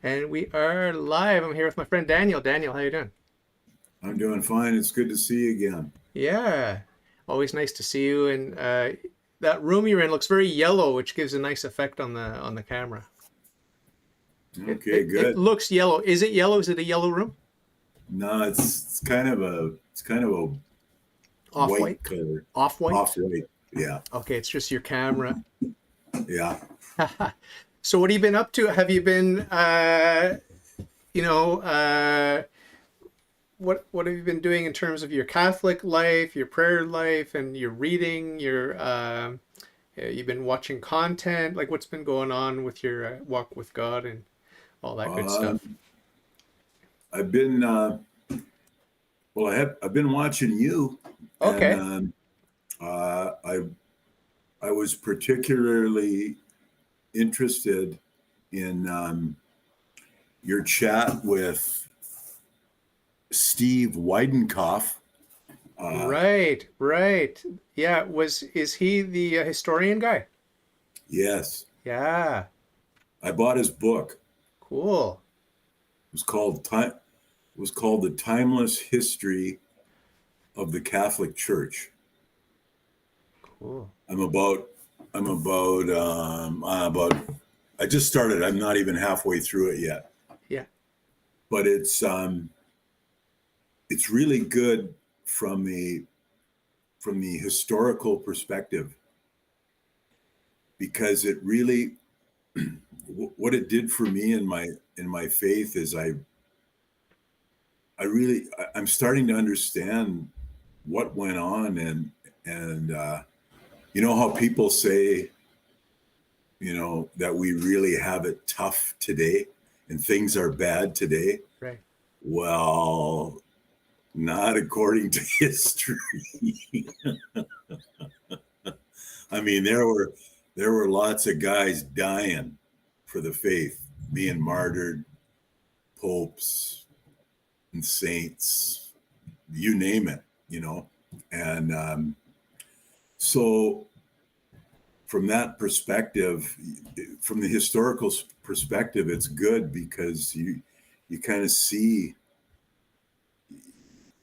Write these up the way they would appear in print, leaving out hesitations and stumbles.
And we are live. I'm here with my friend Daniel. Daniel, how you doing? I'm doing fine. It's good to see you again. Yeah, always nice to see you. And that room you're in looks very yellow, which gives a nice effect on the camera. It, Okay, it it good. looks yellow. Is it yellow? Is it a yellow room? No, it's kind of a Off white? white color, Off off white? white. Yeah, Okay, it's just your camera. yeah. So what have you been up to? Have you been you know, what have you been doing in terms of your Catholic life, your prayer life, and your reading? You've been watching content. Like, what's been going on with your walk with God and all that good Um, stuff? I've been I've been watching you, and Okay, I was particularly interested in your chat with Steve Weidenkopf. Uh, right, right. Yeah, was is he the historian guy? yes, Yeah, I bought his book. cool, It was called time. It was called The Timeless History of the Catholic Church. cool. I'm about about I just started. I'm not even halfway through it yet, Yeah, but it's really good from the historical perspective because it really what it did for me in my faith is I'm starting to understand what went on and you know how people say that we really have it tough today and things are bad today. right. Well, not according to history. I mean, there were lots of guys dying for the faith, being martyred, popes and saints, you name it, And so, from that perspective, from the historical perspective, it's good because you kind of see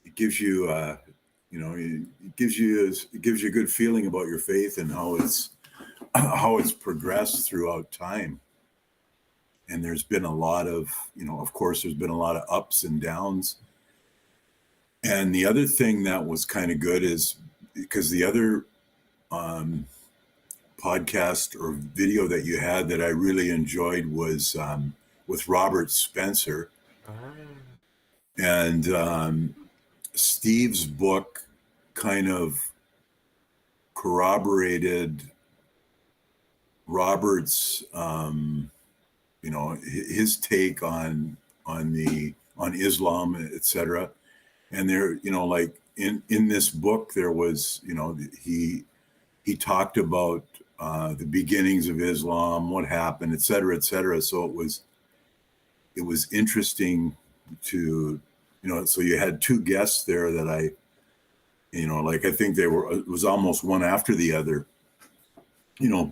it gives you it gives you a good feeling about your faith and how it's progressed throughout time. And there's been a lot of of course there's been a lot of ups and downs. And the other thing that was kind of good is because the other um, podcast or video that you had that I really enjoyed was with Robert Spencer. Ah, And Steve's book kind of corroborated Robert's, his take on Islam, etc. And there, like in this book, there was, he talked about the beginnings of Islam, what happened, etc., etc. So it was interesting to, so you had two guests there that like I think they were, it was almost one after the other.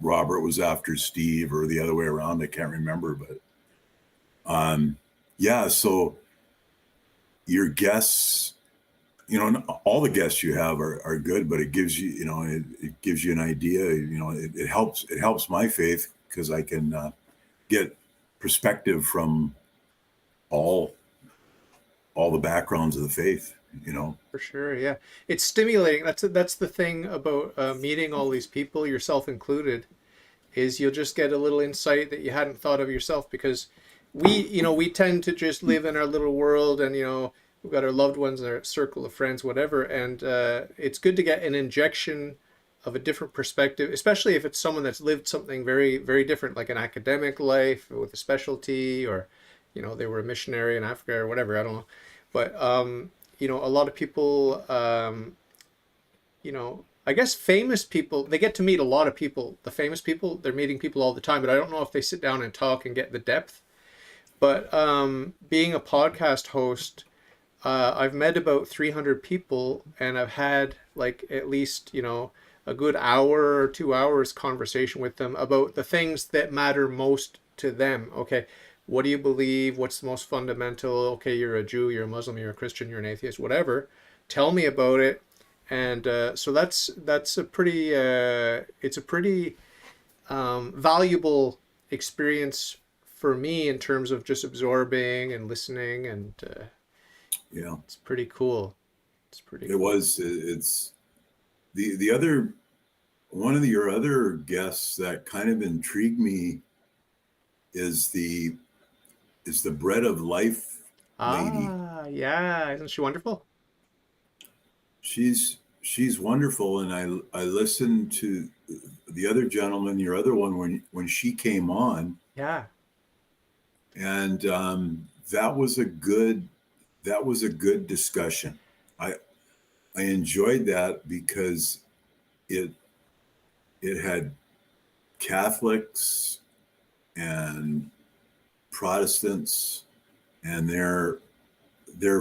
Robert was after Steve or the other way around. I can't remember, but yeah. So your guests, all the guests you have are good, but it gives you, it gives you an idea. It helps my faith because I can get perspective from all all the backgrounds of the faith. for sure. Yeah, it's stimulating. That's the thing about meeting all these people, yourself included, is you'll just get a little insight that you hadn't thought of yourself because we tend to just live in our little world and we've got our loved ones, our circle of friends, whatever, and it's good to get an injection of a different perspective, especially if it's someone that's lived something very, very different, like an academic life with a specialty, or they were a missionary in Africa or whatever. I don't know, but a lot of people, I guess famous people, they get to meet a lot of people. The famous people, they're meeting people all the time, but I don't know if they sit down and talk and get the depth. But being a podcast host, I've met about 300 people and I've had like at least, a good hour or 2 hours conversation with them about the things that matter most to them. Okay. what do you believe? What's the most fundamental? Okay, you're a Jew, you're a Muslim, you're a Christian, you're an atheist, whatever. Tell me about it. And so that's a pretty it's a pretty valuable experience for me in terms of just absorbing and listening, and Yeah, it's pretty cool. It's pretty it cool. was. It's the other one of your other guests that kind of intrigued me is the bread of life lady. Ah, yeah, isn't she wonderful? She's wonderful, and I listened to the other gentleman, your other one, when she came on, Yeah, and that was a good discussion. I I enjoyed that because it it had Catholics and Protestants and their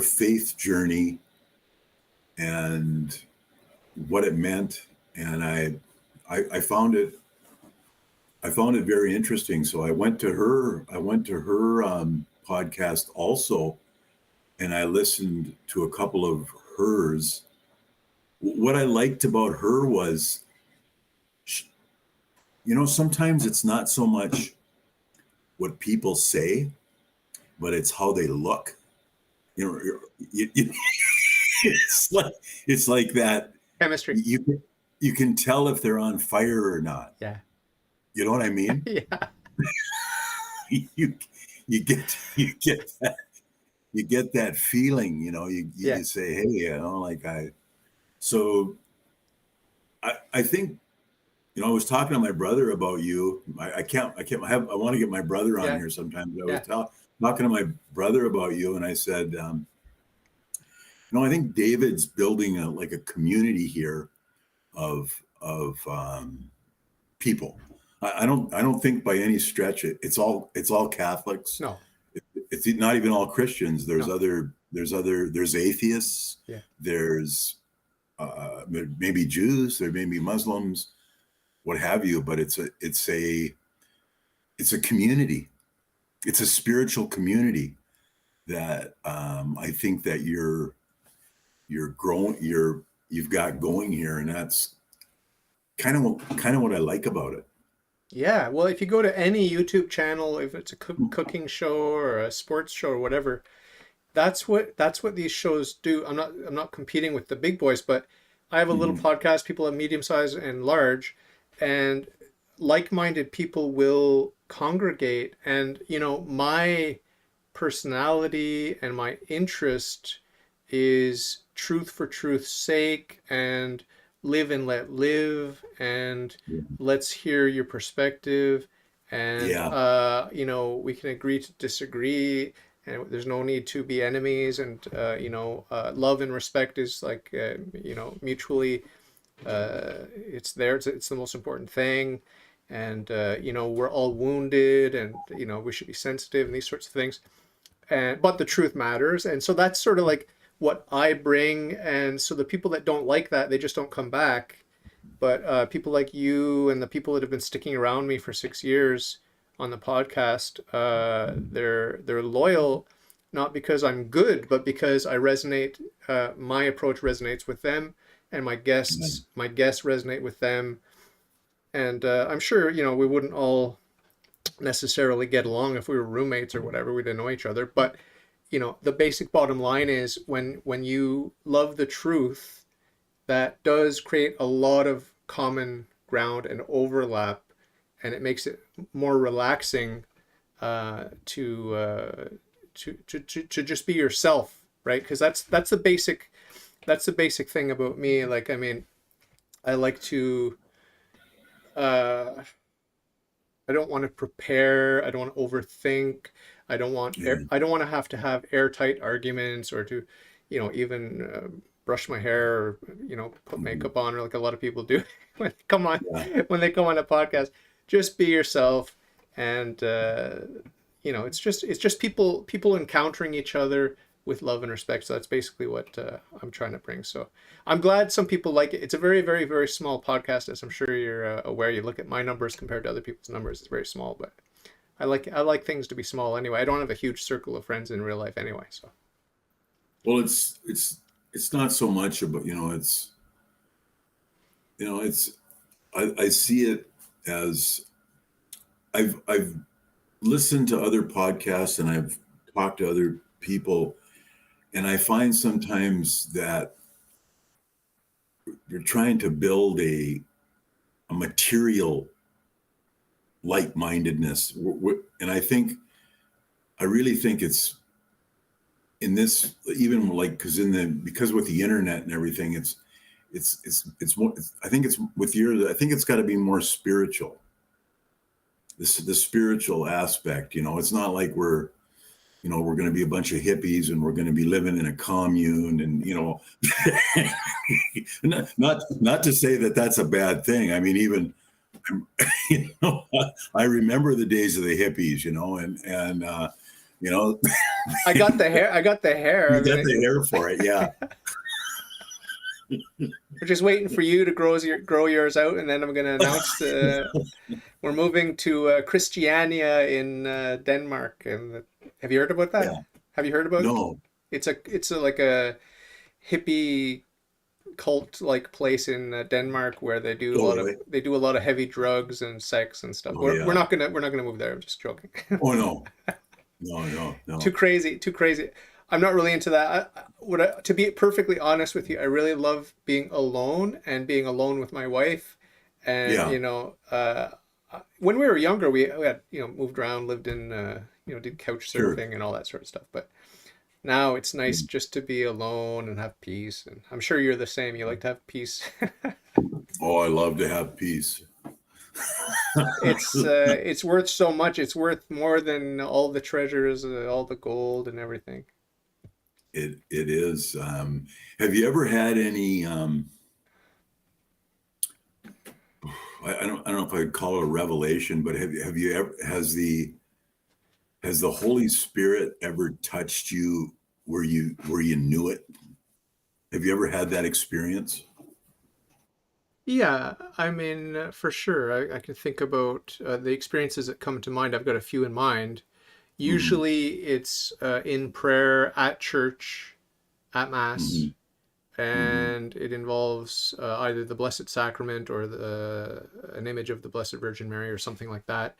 faith journey and what it meant, and I found it very interesting. So I went to her podcast also, and I listened to a couple of hers. What I liked about her was, sometimes it's not so much what people say, but it's how they look. You know, it's like that. chemistry. You can tell if they're on fire or not. Yeah, You know what I mean? yeah, you you get that feeling. You yeah, you say, hey, so I think, I was talking to my brother about you. I want to get my brother on yeah, here sometimes. I was yeah, talking to my brother about you, and I said, I think David's building a community here of people. I don't think by any stretch it's all Catholics. no, It's not even all Christians. There's no, there's atheists. yeah, There's maybe Jews. There may be Muslims, what have you. But it's a community. It's a spiritual community that I think that you're growing. You've got going here, and that's kind of what I like about it. yeah. Well, if you go to any YouTube channel, if it's a cooking show or a sports show or whatever, that's what these shows do. I'm not competing with the big boys, but I have a little Mhm. podcast. People have medium size and large, and like-minded people will congregate. And my personality and my interest is truth for truth's sake, and live and let live, and let's hear your perspective, and Yeah, we can agree to disagree, and there's no need to be enemies, and love and respect is like mutually, it's there, it's the most important thing, and we're all wounded, and we should be sensitive and these sorts of things, and but the truth matters, and so that's sort of like what I bring, and so the people that don't like that, they just don't come back. But people like you and the people that have been sticking around me for 6 years on the podcast, they're loyal, not because I'm good, but because I resonate. My approach resonates with them, and my guests resonate with them. And I'm sure we wouldn't all necessarily get along if we were roommates or whatever. We didn't know each other, but the basic bottom line is, when you love the truth, that does create a lot of common ground and overlap, and it makes it more relaxing to just be yourself, right? Because that's the basic thing about me. Like, I mean, I like to I don't want to prepare. I don't want to overthink. yeah, I don't want to have airtight arguments, or to, even brush my hair, or put mhm, makeup on, or like a lot of people do when they come on yeah, when they come on a podcast. Just be yourself, and it's just people encountering each other with love and respect. So that's basically what I'm trying to bring. So I'm glad some people like it. It's a very, very, very small podcast, as I'm sure you're aware. You look at my numbers compared to other people's numbers; it's very small, but I like things to be small anyway. I don't have a huge circle of friends in real life anyway, so. Well, it's not so much about, it's I see it as I've listened to other podcasts and I've talked to other people, and I find sometimes that you're trying to build a material like-mindedness, and I really think it's in this, even like, because with the internet and everything, it's more, I think it's I think it's got to be more spiritual. The spiritual aspect, it's not like we're going to be a bunch of hippies and we're going to be living in a commune, and not to say that that's a bad thing. I mean, even I remember the days of the hippies, and I got the hair. I got the hair. you got the hair for it, yeah. We're just waiting for you to grow yours out, and then I'm going to announce we're moving to Christiania in Denmark. And have you heard about that? Yeah. Have you heard about it? No. It's like a hippie cult like place in Denmark where they do a lot of heavy drugs and sex and stuff. Oh, yeah. We're not gonna move there. I'm just joking. Oh no. No. Too crazy. I'm not really into that. To be perfectly honest with you, I really love being alone and being alone with my wife. And, Yeah. When we were younger, we had, moved around, lived in, did couch surfing and all that sort of stuff. But now it's nice just to be alone and have peace. And I'm sure you're the same. You like to have peace. Oh, I love to have peace. It's worth so much. It's worth more than all the treasures, all the gold and everything. It is. Have you ever had any? I don't know if I'd call it a revelation, but have you ever has the Holy Spirit ever touched you where you knew it? Have you ever had that experience? Yeah, I mean, for sure. I can think about the experiences that come to mind. I've got a few in mind. Mm-hmm. Usually it's in prayer, at church, at Mass, Mm-hmm. and it involves either the Blessed Sacrament or an image of the Blessed Virgin Mary or something like that.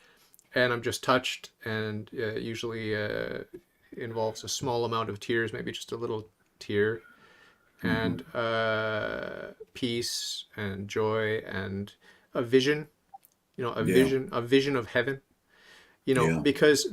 And I'm just touched, and usually involves a small amount of tears, maybe just a little tear, Mm-hmm. and peace and joy and a vision, Yeah. a vision of heaven, Yeah. because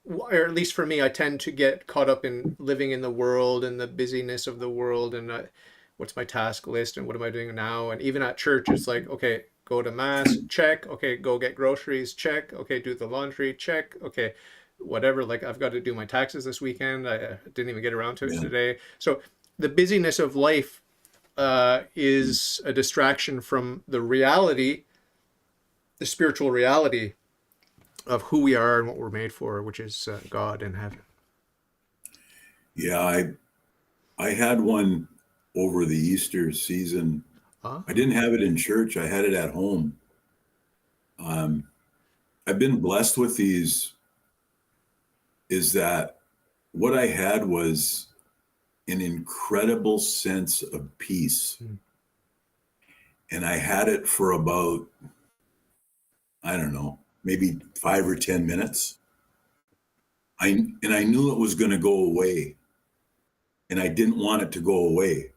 or at least for me, I tend to get caught up in living in the world and the busyness of the world, and what's my task list and what am I doing now? And even at church, it's like, okay, go to Mass, check. Okay, go get groceries, check. Okay, do the laundry, check. Okay, whatever. Like, I've got to do my taxes this weekend. I didn't even get around to it Yeah. today. So the busyness of life is a distraction from the reality, the spiritual reality of who we are and what we're made for, which is God in heaven. Yeah. I had one over the Easter season. Huh? I didn't have it in church. I had it at home. I've been blessed with these. Is that what I had was an incredible sense of peace. Mm. And I had it for about, I don't know, maybe 5 or 10 minutes. I knew it was going to go away, and I didn't want it to go away.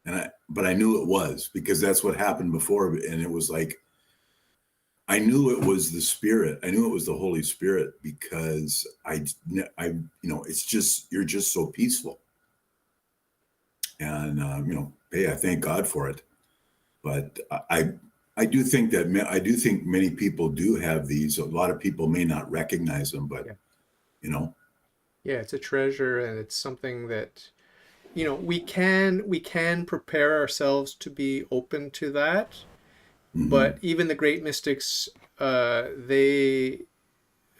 But I knew it was, because that's what happened before. And it was like, I knew it was the Spirit. I knew it was the Holy Spirit, because it's just, you're just so peaceful. And, hey, I thank God for it. But I do think many people do have these. A lot of people may not recognize them, but, Yeah. Yeah, it's a treasure, and it's something that, we can prepare ourselves to be open to that. But even the great mystics, they,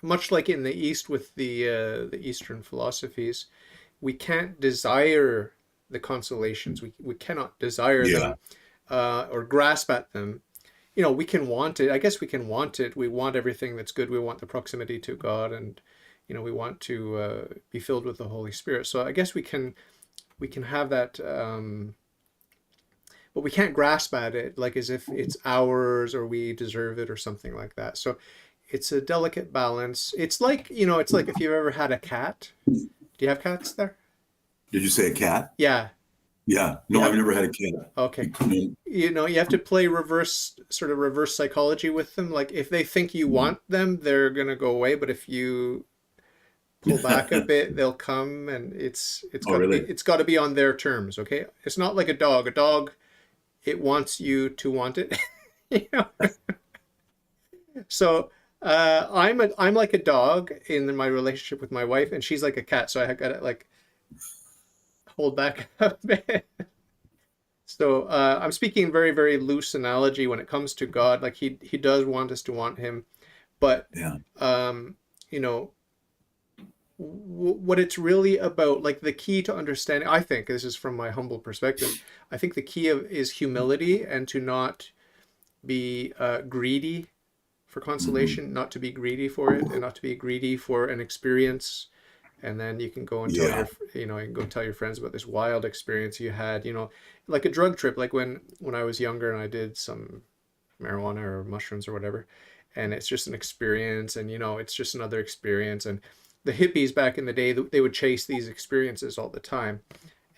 much like in the East with the Eastern philosophies, we can't desire the consolations. We cannot desire yeah, them or grasp at them we can want it. I guess we can want it. We want everything that's good. We want the proximity to God, and we want to be filled with the Holy Spirit. So I guess we can have that, but we can't grasp at it like as if it's ours or we deserve it or something like that. So it's a delicate balance. It's like if you've ever had a cat. Do you have cats there? Did you say a cat? Yeah. Yeah. No, Yeah. I've never had a cat. Okay. No. You have to play reverse psychology with them. Like if they think you want them, they're gonna go away. But if you pull back a bit, they'll come, and Oh, really? it's got to be on their terms. Okay, it's not like a dog. A dog, it wants you to want it. you know? So I'm like a dog in my relationship with my wife, and she's like a cat. So I gotta like hold back a bit. So I'm speaking very, very loose analogy when it comes to God. Like he does want us to want him, but Yeah. you know what it's really about, like the key to understanding, I think this is from my humble perspective, I think the key is humility, and to not be greedy for consolation, not to be greedy for it, and not to be greedy for an experience. And then you can go and tell Yeah. you can go tell your friends about this wild experience you had, like a drug trip, like when I was younger and I did some marijuana or mushrooms or whatever, and it's just an experience, and it's just another experience. And the hippies back in the day, they would chase these experiences all the time,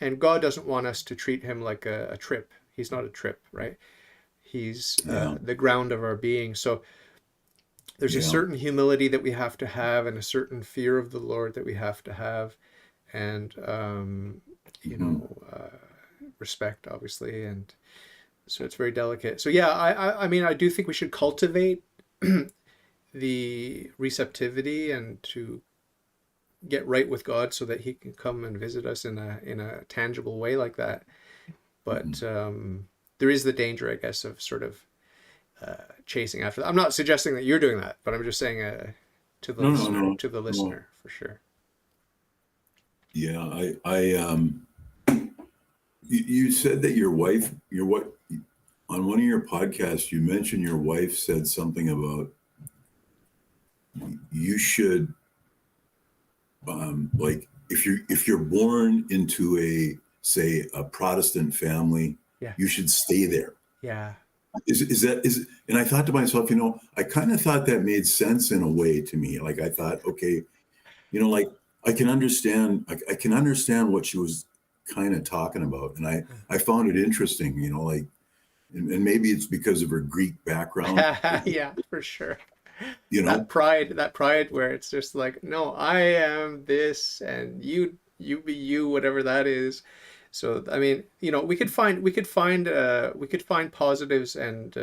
and God doesn't want us to treat him like a trip. He's not a trip, right? He's Yeah. the ground of our being. So there's a Yeah. certain humility that we have to have, and a certain fear of the Lord that we have to have, and Mhm. respect, obviously. And so it's very delicate. So yeah, I mean, I do think we should cultivate the receptivity and to get right with God so that he can come and visit us in a tangible way like that. But there is the danger, I guess, of sort of chasing after that. I'm not suggesting that you're doing that, but I'm just saying to the No, no, listener, no, to the no. listener, for sure. Yeah. You said that your what on one of your podcasts, you mentioned your wife said something about you should like if you're born into a Protestant family, Yeah, you should stay there. yeah, Is and I thought to myself, I kind of thought that made sense in a way to me. Like I thought, okay, like I can understand what she was kind of talking about, and I found it interesting. Like, and maybe it's because of her Greek background. yeah, for sure. You know, That pride where it's just like, no, I am this, and you be you, whatever that is. So I mean, we could find positives and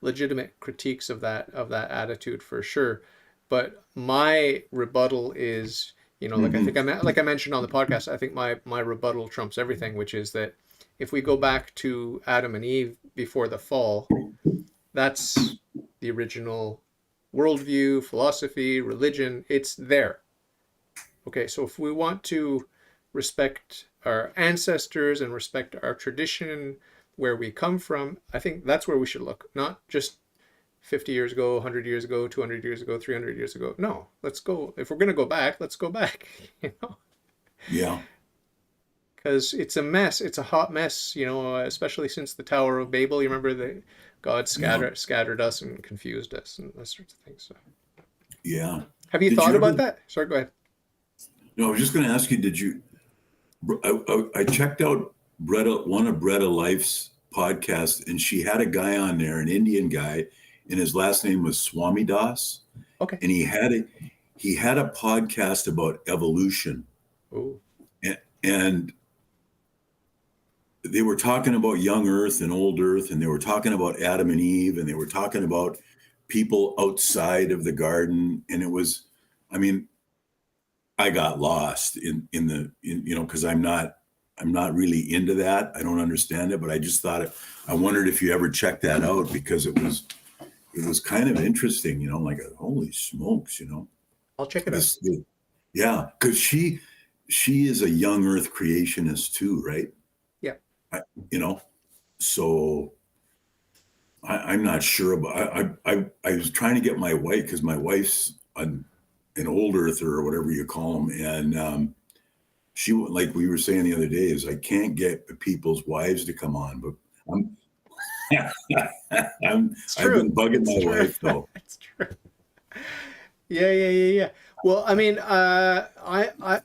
legitimate critiques of that attitude for sure. But my rebuttal is, like I hmm think like I mentioned on the podcast, I think my rebuttal trumps everything, which is that if we go back to Adam and Eve before the fall, that's the original worldview, philosophy, religion. It's there. Okay, so if we want to respect our ancestors and respect our tradition, where we come from, I think that's where we should look, not just 50 years ago, 100 years ago, 200 years ago, 300 years ago. No, let's go. If we're going to go back, let's go back, yeah, because it's a mess. It's a hot mess, especially since the Tower of Babel. You remember that God yeah, scattered us and confused us and those sorts of things. So, yeah. have you Did thought you ever? about that? Sorry, go ahead. No, I was just going to ask you. Did you? I checked out one of Bretta Life's podcasts, and she had a guy on there, an Indian guy, and his last name was Swami Das, Okay. and he had a podcast about evolution, Oh, and they were talking about young Earth and old Earth, and they were talking about Adam and Eve, and they were talking about people outside of the garden, and it was, I mean, I got lost because I'm not really into that. I don't understand it, but I just thought I wondered if you ever checked that out because it was kind of interesting, like holy smokes, I'll check it out. this, yeah, because she is a young Earth creationist too, right? Yeah. I, you know, so I'm not sure about. I was trying to get my wife, because my wife's an old earther or whatever you call them, and she, like we were saying the other day, is I can't get people's wives to come on, but I'm It's I've true. been bugging It's my true. wife though. It's true. Yeah. Well, I mean, I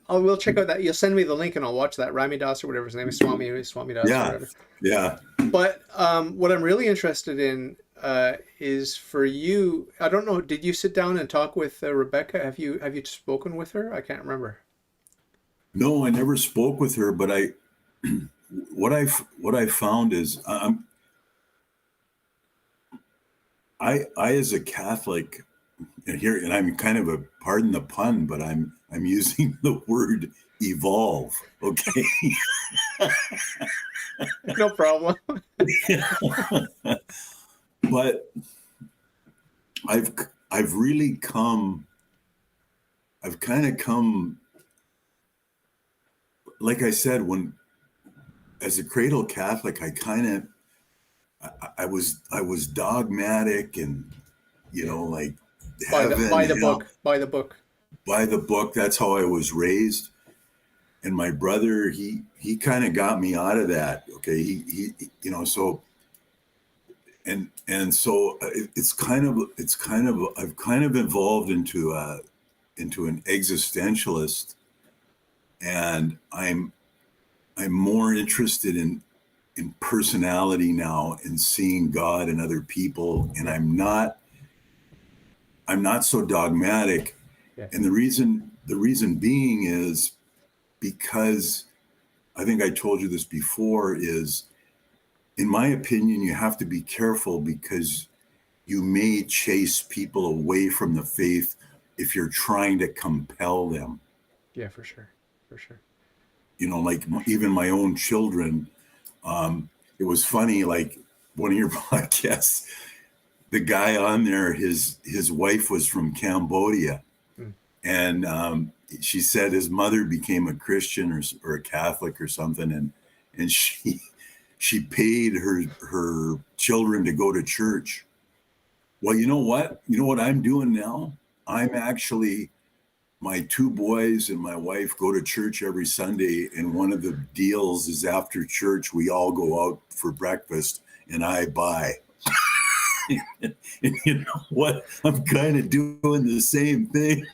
will check out that. You'll send me the link and I'll watch that. Ramidas or whatever his name is, Swami Das or Yeah, whatever. yeah. But what I'm really interested in is for you. I don't know. Did you sit down and talk with Rebecca? Have you spoken with her? I can't remember. No, I never spoke with her, but I what I found is I as a Catholic, and I'm kind of a, pardon the pun, but I'm using the word evolve. Okay. No problem. But I've I've really come I've kind of come, like I said, when as a cradle Catholic, I was dogmatic, and Yeah. like By the heaven, by the hell, book. By the book. by the book. That's how I was raised. And my brother, he kind of got me out of that. Okay, so so it's kind of I've kind of evolved into an existentialist, and I'm more interested in personality now, and seeing God in other people, and Yeah. I'm not so dogmatic. Yeah. And the reason being is because I think I told you this before, is in my opinion, you have to be careful, because you may chase people away from the faith if you're trying to compel them. Yeah. For sure. For sure. Like even my own children. It was funny, like one of your podcasts, the guy on there, his wife was from Cambodia, Mm. and she said his mother became a Christian or a Catholic or something, and she paid her children to go to church. Well, you know what? You know what I'm doing now? I'm actually, my two boys and my wife go to church every Sunday, and one of the deals is after church we all go out for breakfast and I buy. And you know what? I'm kind of doing the same thing.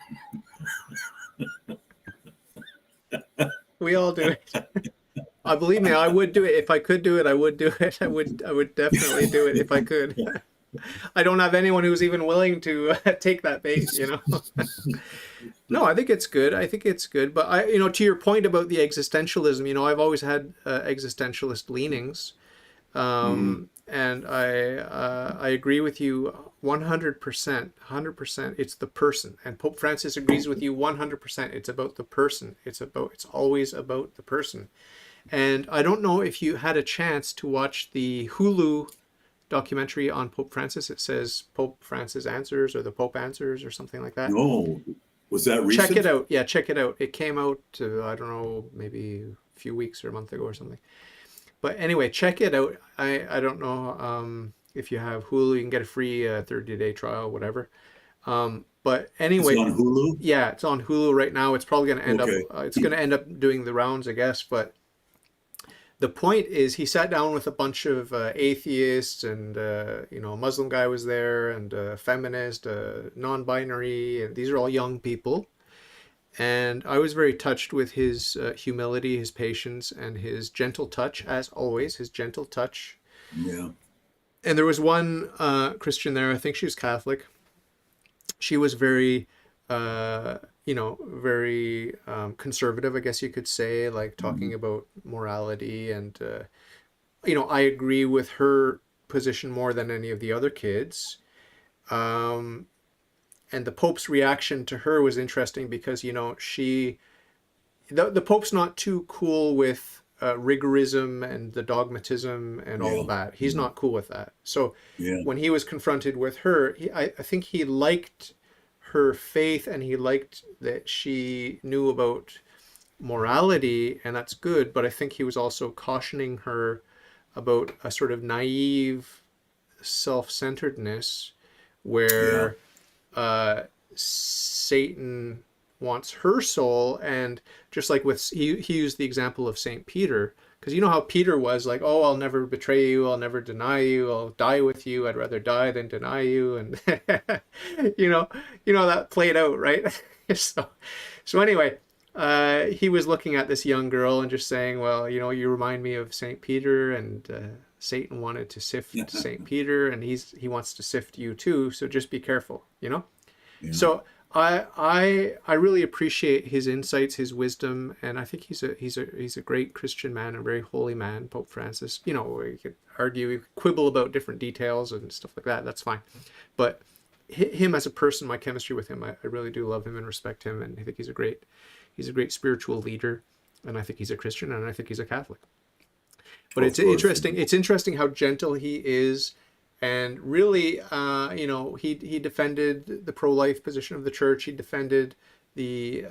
We all do it. I believe me, I would do it if I could do it. I would do it. I would definitely do it if I could. I don't have anyone who's even willing to take that bait. No, I think it's good. I think it's good. But to your point about the existentialism, I've always had existentialist leanings, Mhm. and I agree with you 100%. 100%. It's the person, and Pope Francis agrees with you 100%. It's about the person. It's always about the person. And I don't know if you had a chance to watch the Hulu documentary on Pope Francis. It says Pope Francis Answers, or the Pope Answers, or something like that. No, was that Check it recent? out. Yeah, check it out. It came out, I don't know, maybe a few weeks or a month ago or something. But anyway, check it out. I don't know if you have Hulu, you can get a free 30-day trial, whatever. But It's anyway, on Hulu. yeah, it's on Hulu right now. It's probably going to end up, Okay. doing the rounds, I guess. But the point is, he sat down with a bunch of atheists, and a Muslim guy was there, and a feminist, non-binary, and these are all young people. And I was very touched with his humility, his patience, and his gentle touch, as always, his gentle touch. Yeah. And there was one Christian there, I think she was Catholic. She was very, very conservative, I guess you could say, like talking Mhm. about morality. And, I agree with her position more than any of the other kids. Um, and the Pope's reaction to her was interesting because, the Pope's not too cool with rigorism and the dogmatism and all of Yeah. that. He's Yeah. not cool with that. So Yeah. when he was confronted with her, I think he liked her faith, and he liked that she knew about morality, and that's good. But I think he was also cautioning her about a sort of naive self-centeredness Yeah. where Satan wants her soul, and just like with he used the example of Saint Peter, because you know how Peter was like, oh, I'll never betray you, I'll never deny you, I'll die with you, I'd rather die than deny you, and you know, that played out, right? So anyway, he was looking at this young girl and just saying, well, you remind me of Saint Peter, and Satan wanted to sift Saint Peter, and he wants to sift you too, so just be careful, Yeah. So I really appreciate his insights, his wisdom, and I think he's a great Christian man, a very holy man, Pope Francis. We could argue, we could quibble about different details and stuff like that. That's fine, but him as a person, my chemistry with him, I really do love him and respect him, and I think he's a great spiritual leader, and I think he's a Christian, and I think he's a Catholic. But Of it's course. interesting. It's interesting how gentle he is, and really, he defended the pro-life position of the church. He defended the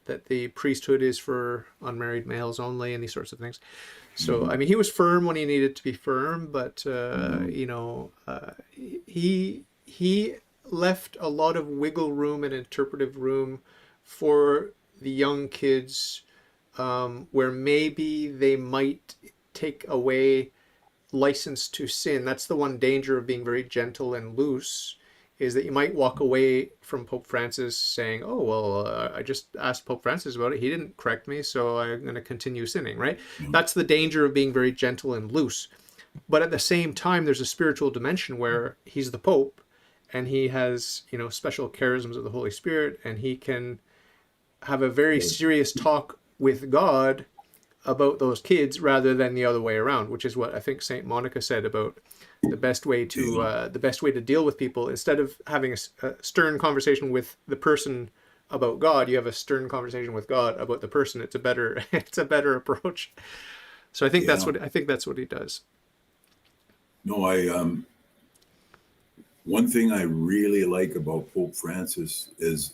that the priesthood is for unmarried males only, and these sorts of things. So, I mean, he was firm when he needed to be firm, but he left a lot of wiggle room and interpretive room for the young kids, where maybe they might take away license to sin. That's the one danger of being very gentle and loose, is that you might walk away from Pope Francis saying, oh, well, I just asked Pope Francis about it. He didn't correct me, so I'm going to continue sinning, right? That's the danger of being very gentle and loose. But at the same time, there's a spiritual dimension where he's the Pope, and he has, special charisms of the Holy Spirit, and he can have a very serious talk with God about those kids rather than the other way around, which is what I think Saint Monica said about the best way to deal with people. Instead of having a stern conversation with the person about God, you have a stern conversation with God about the person. It's a better approach. So I think that's what he does. No, one thing I really like about Pope Francis is,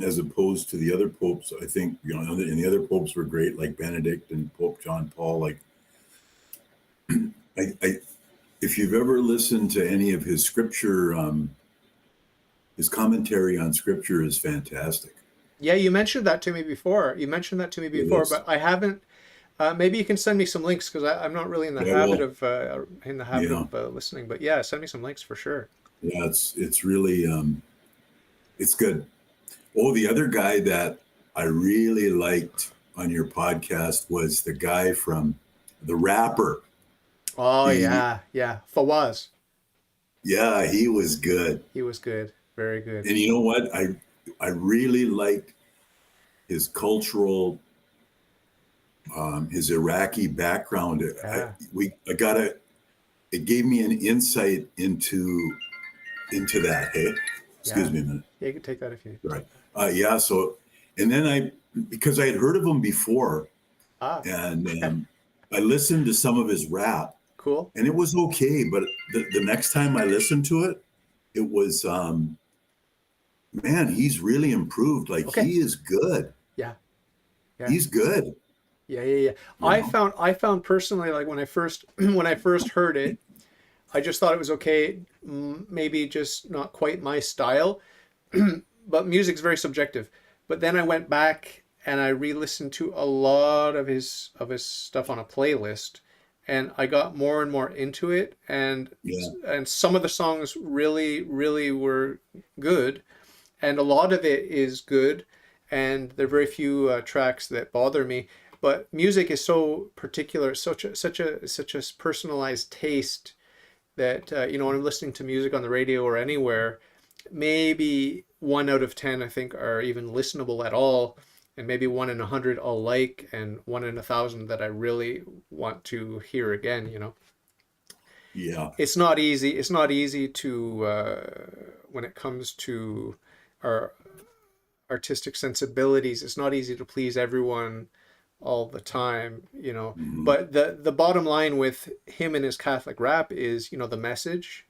as opposed to the other popes, I think, and the other popes were great, like Benedict and Pope John Paul. Like, if you've ever listened to any of his scripture, his commentary on scripture is fantastic. Yeah, you mentioned that to me before. But I haven't. Maybe you can send me some links, because I'm not really in the habit of listening. But yeah, send me some links for sure. Yeah, it's really it's good. Oh, the other guy that I really liked on your podcast was the guy from the rapper. Oh, yeah. Fawaz. Yeah, he was good. He was good. Very good. And you know what? I really liked his cultural, his Iraqi background. Yeah. It gave me an insight into that. Hey, excuse me a minute. Yeah, you can take that if you need. Right. Yeah. So, and then because I had heard of him before, and I listened to some of his rap. Cool. And it was okay, but the next time I listened to it, it was, man, he's really improved. Like, he is good. Yeah. He's good. Yeah. I found personally, like when I first heard it, I just thought it was okay. Maybe just not quite my style. But music's very subjective. But then I went back and I re-listened to a lot of his stuff on a playlist, and I got more and more into it. And some of the songs really, really were good, and a lot of it is good. And there are very few tracks that bother me. But music is so particular, such a personalized taste that when I'm listening to music on the radio or anywhere, maybe 1 out of 10 I think are even listenable at all, and maybe 1 in 100 I'll like, and 1 in 1,000 that I really want to hear again. Yeah. It's not easy. It's not easy to when it comes to our artistic sensibilities. It's not easy to please everyone all the time. Mm-hmm. But the bottom line with him and his Catholic rap is the message.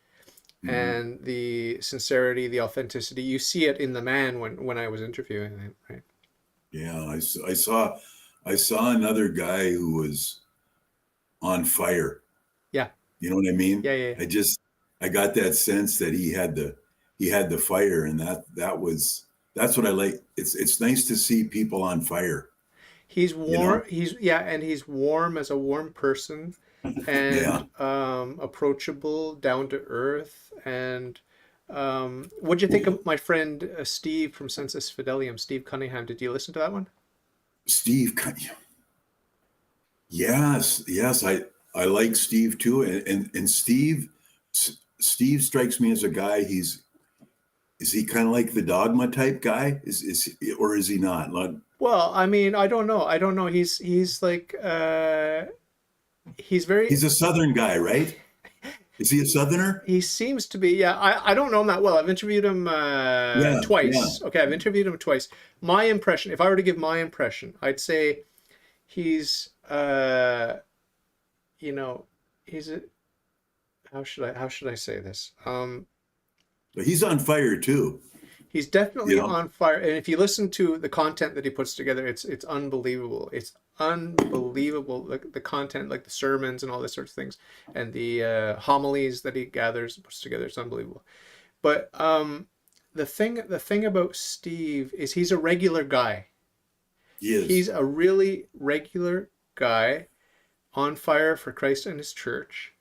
Mm-hmm. And the sincerity, the authenticity. You see it in the man when I was interviewing him, right? Yeah, I saw another guy who was on fire. Yeah. You know what I mean? Yeah, yeah. I got that sense that he had the fire, and that's what I like. It's nice to see people on fire, He's you know? warm. And he's warm as a warm person, Yeah. and approachable, down to earth. And what do you think of my friend Steve from Sensus Fidelium, Steve Cunningham? Did you listen to that one? Steve, yes, yes, I like Steve too, and Steve strikes me as a guy. Is he kind of like the dogma type guy? Or is he not? Like, Well, I mean, I don't know. I don't know. He's like he's very. he's a Southern guy, right? Is he a Southerner? He seems to be. Yeah, I don't know him that well. I've interviewed him Yeah, yeah. twice. Okay, I've interviewed him twice. My impression, if I were to give my impression, I'd say he's you know, he's a, how should I say this? But he's on fire too. He's You definitely know, on fire, and if you listen to the content that he puts together, it's unbelievable. It's unbelievable, like the content, like the sermons and all this sorts of things, and the homilies that he gathers and puts together. It's unbelievable. But the thing about Steve is he's a regular guy. he He's is. a really regular guy on fire for Christ and his church.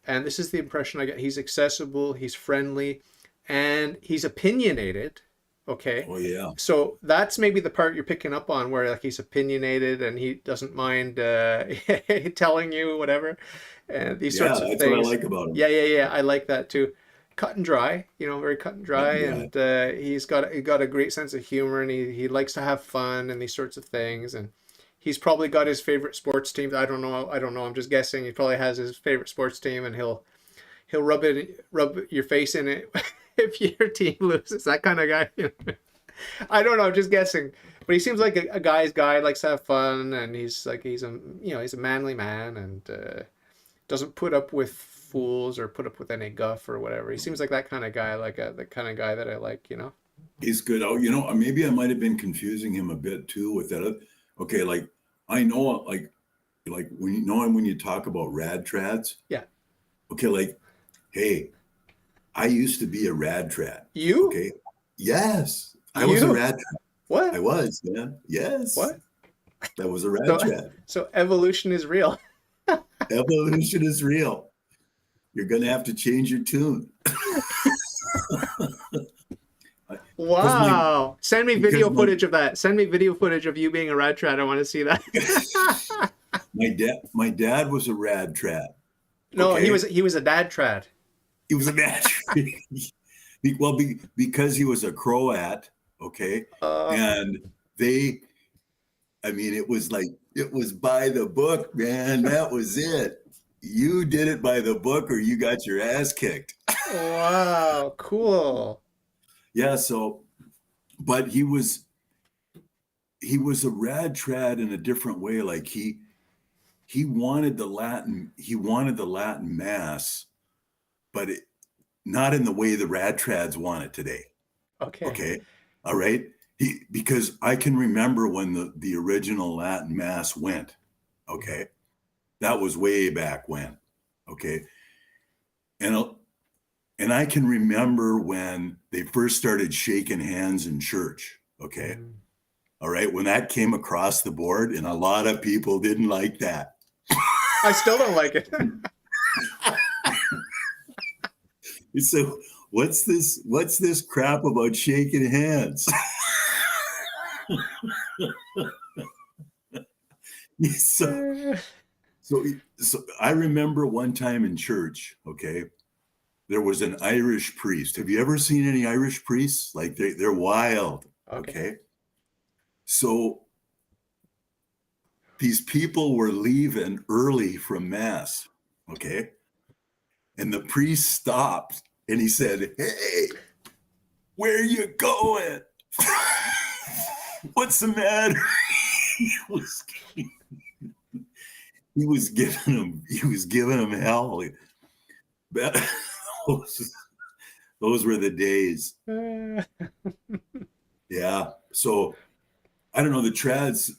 And this is the impression I get. He's accessible, he's friendly, and he's opinionated. Okay. Oh yeah, So that's maybe the part you're picking up on where like he's opinionated and he doesn't mind telling you whatever and these yeah. sorts of That's what I things. like about him. Yeah, yeah, yeah. I like that too. Cut and dry, very cut and dry, Yeah, and he got a great sense of humor, and he likes to have fun and these sorts of things, and he's probably got his favorite sports team. I don't know. I'm just guessing. He probably has his favorite sports team, and he'll rub your face in it if your team loses. That kind of guy. I don't know. I'm just guessing, but he seems like a guy's guy. Likes to have fun, and he's a manly man, and doesn't put up with fools or put up with any guff or whatever. He seems like that kind of guy, like the kind of guy that I like. he's good. Oh, maybe I might have been confusing him a bit too with that. Okay, like I know, like when you talk about rad trads. Yeah. Okay, like, hey, I used to be a rad trad. You? Okay. Yes, I was a You? rad trad. I What? was, man. Yes, What? that was a rad So, trad. so evolution is real. Evolution is real. You're gonna have to change your tune. Because my Wow. Send me because video footage of that. Send me video footage of you being a rat trad. I want to see that. my dad was a rad trad. No, Okay, he was a dad trad. he was a rad trad. Well, because he was a Croat. Okay, Uh, and I mean, it was by the book, man. That was it. You did it by the book, or you got your ass kicked. wow, cool. Yeah. So, but he was a rad trad in a different way. Like he wanted the Latin mass, but not in the way the rad trads want it today. Okay. Okay, all right. Because I can remember when the original Latin mass went. Okay, that was way back when. Okay, and and I can remember when they first started shaking hands in church. Okay, Mm. all right, when that came across the board, and a lot of people didn't like that. I still don't like it. So what's this crap about shaking hands? so so I remember one time in church, okay, there was an Irish priest. Have you ever seen any Irish priests? Like they're wild, Okay. okay? So these people were leaving early from mass, okay? And the priest stopped and he said, "Hey, where are you going? What's the matter?" he was giving him hell. those, those were the days. Yeah. So I don't know, the trads.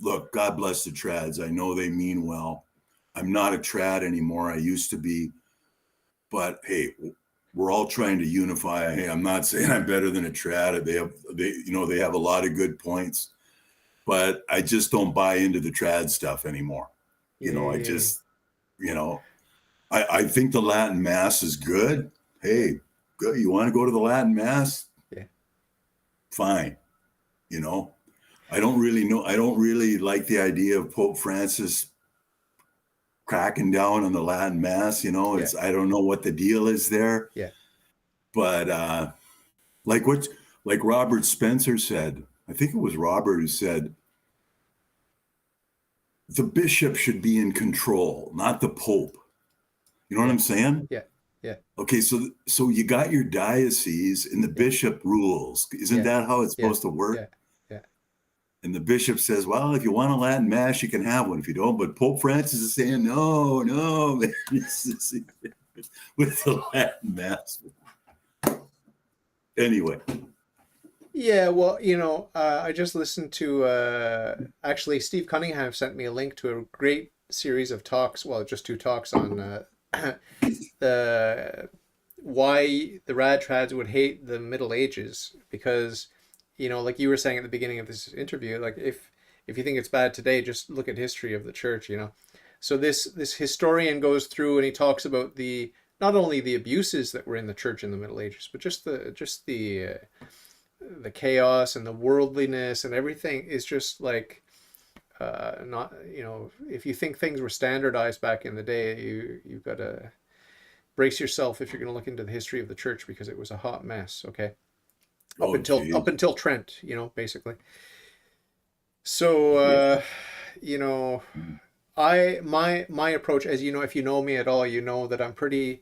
Look, God bless the trads. I know they mean well, I'm not a trad anymore. I used to be, but hey, we're all trying to unify. Hey, I'm not saying I'm better than a trad. They have a lot of good points, but I just don't buy into the trad stuff anymore. Yeah, I just, you know, I think the Latin Mass is good. Hey, good. You want to go to the Latin Mass? yeah, Fine. I don't really know. I don't really like the idea of Pope Francis cracking down on the Latin Mass. yeah, I don't know what the deal is there, yeah, but like what, like Robert Spencer said, I think it was Robert who said, the bishop should be in control, not the Pope. You know what yeah, I'm saying? yeah, yeah, Okay, so you got your diocese and the yeah, bishop rules. Isn't yeah, that how it's yeah, supposed to work? yeah, yeah. And the bishop says, well, if you want a Latin Mass, you can have one. If you don't, but Pope Francis is saying, no, no, with the Latin Mass. Anyway. Yeah, well, I just listened to actually Steve Cunningham sent me a link to a great series of talks, well, just two talks on the why the rad trads would hate the Middle Ages because, like you were saying at the beginning of this interview, like if you think it's bad today, just look at history of the church. So this historian goes through and he talks about the not only the abuses that were in the church in the Middle Ages, but just the chaos and the worldliness and everything is just like not if you think things were standardized back in the day, you've got to brace yourself if you're going to look into the history of the church because it was a hot mess. Okay, Oh, up geez. until Trent, basically. So Yeah. you know my approach, as if you know me at all, you know that I'm pretty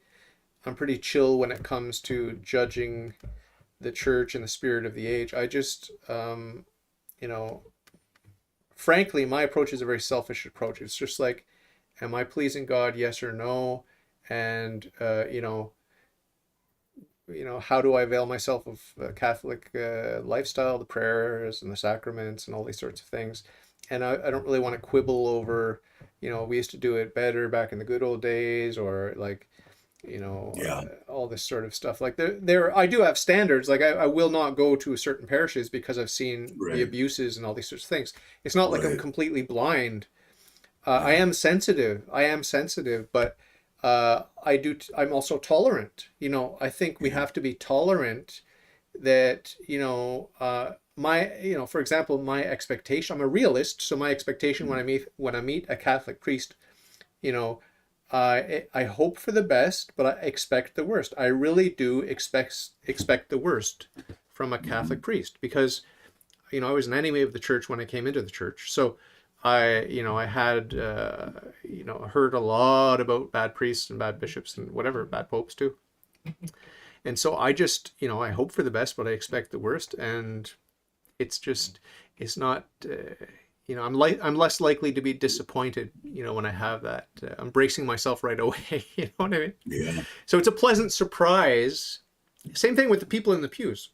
chill when it comes to judging the church and the spirit of the age. I just you know frankly, my approach is a very selfish approach. It's just like, am I pleasing God, yes or no? And how do I avail myself of a Catholic lifestyle, the prayers and the sacraments and all these sorts of things? And I don't really want to quibble over, we used to do it better back in the good old days, or like, Yeah. all this sort of stuff. Like I do have standards. Like I will not go to certain parishes because I've seen the Right. abuses and all these sorts of things. It's not like I'm Right. completely blind. I Yeah. am sensitive. But I'm also tolerant. I think we Yeah. have to be tolerant that, for example, my expectation, I'm a realist. So my expectation when I meet a Catholic priest, you know, I hope for the best, but I expect the worst. I really do expect the worst from a Mhm. Catholic priest because, I was an enemy of the church when I came into the church. So I had, heard a lot about bad priests and bad bishops and whatever, bad popes too. And so I just, I hope for the best, but I expect the worst. And it's not, I'm less likely to be disappointed, when I have that. I'm bracing myself right away. You know what I mean? Yeah. So it's a pleasant surprise. Same thing with the people in the pews.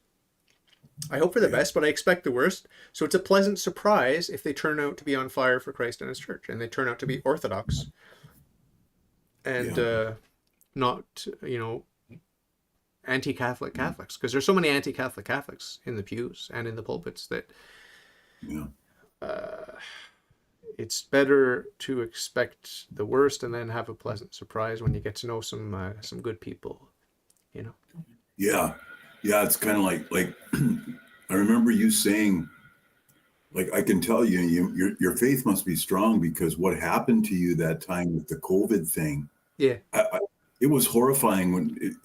I hope for the Yeah. best, but I expect the worst. So it's a pleasant surprise if they turn out to be on fire for Christ and His church, and they turn out to be Orthodox and Yeah. not, anti-Catholic Catholics, because there's so many anti-Catholic Catholics in the pews and in the pulpits that Yeah. uh, it's better to expect the worst and then have a pleasant surprise when you get to know some good people. You know. Yeah. Yeah. It's kind of like I remember you saying, like, I can tell your faith must be strong because what happened to you that time with the COVID thing, Yeah. it was horrifying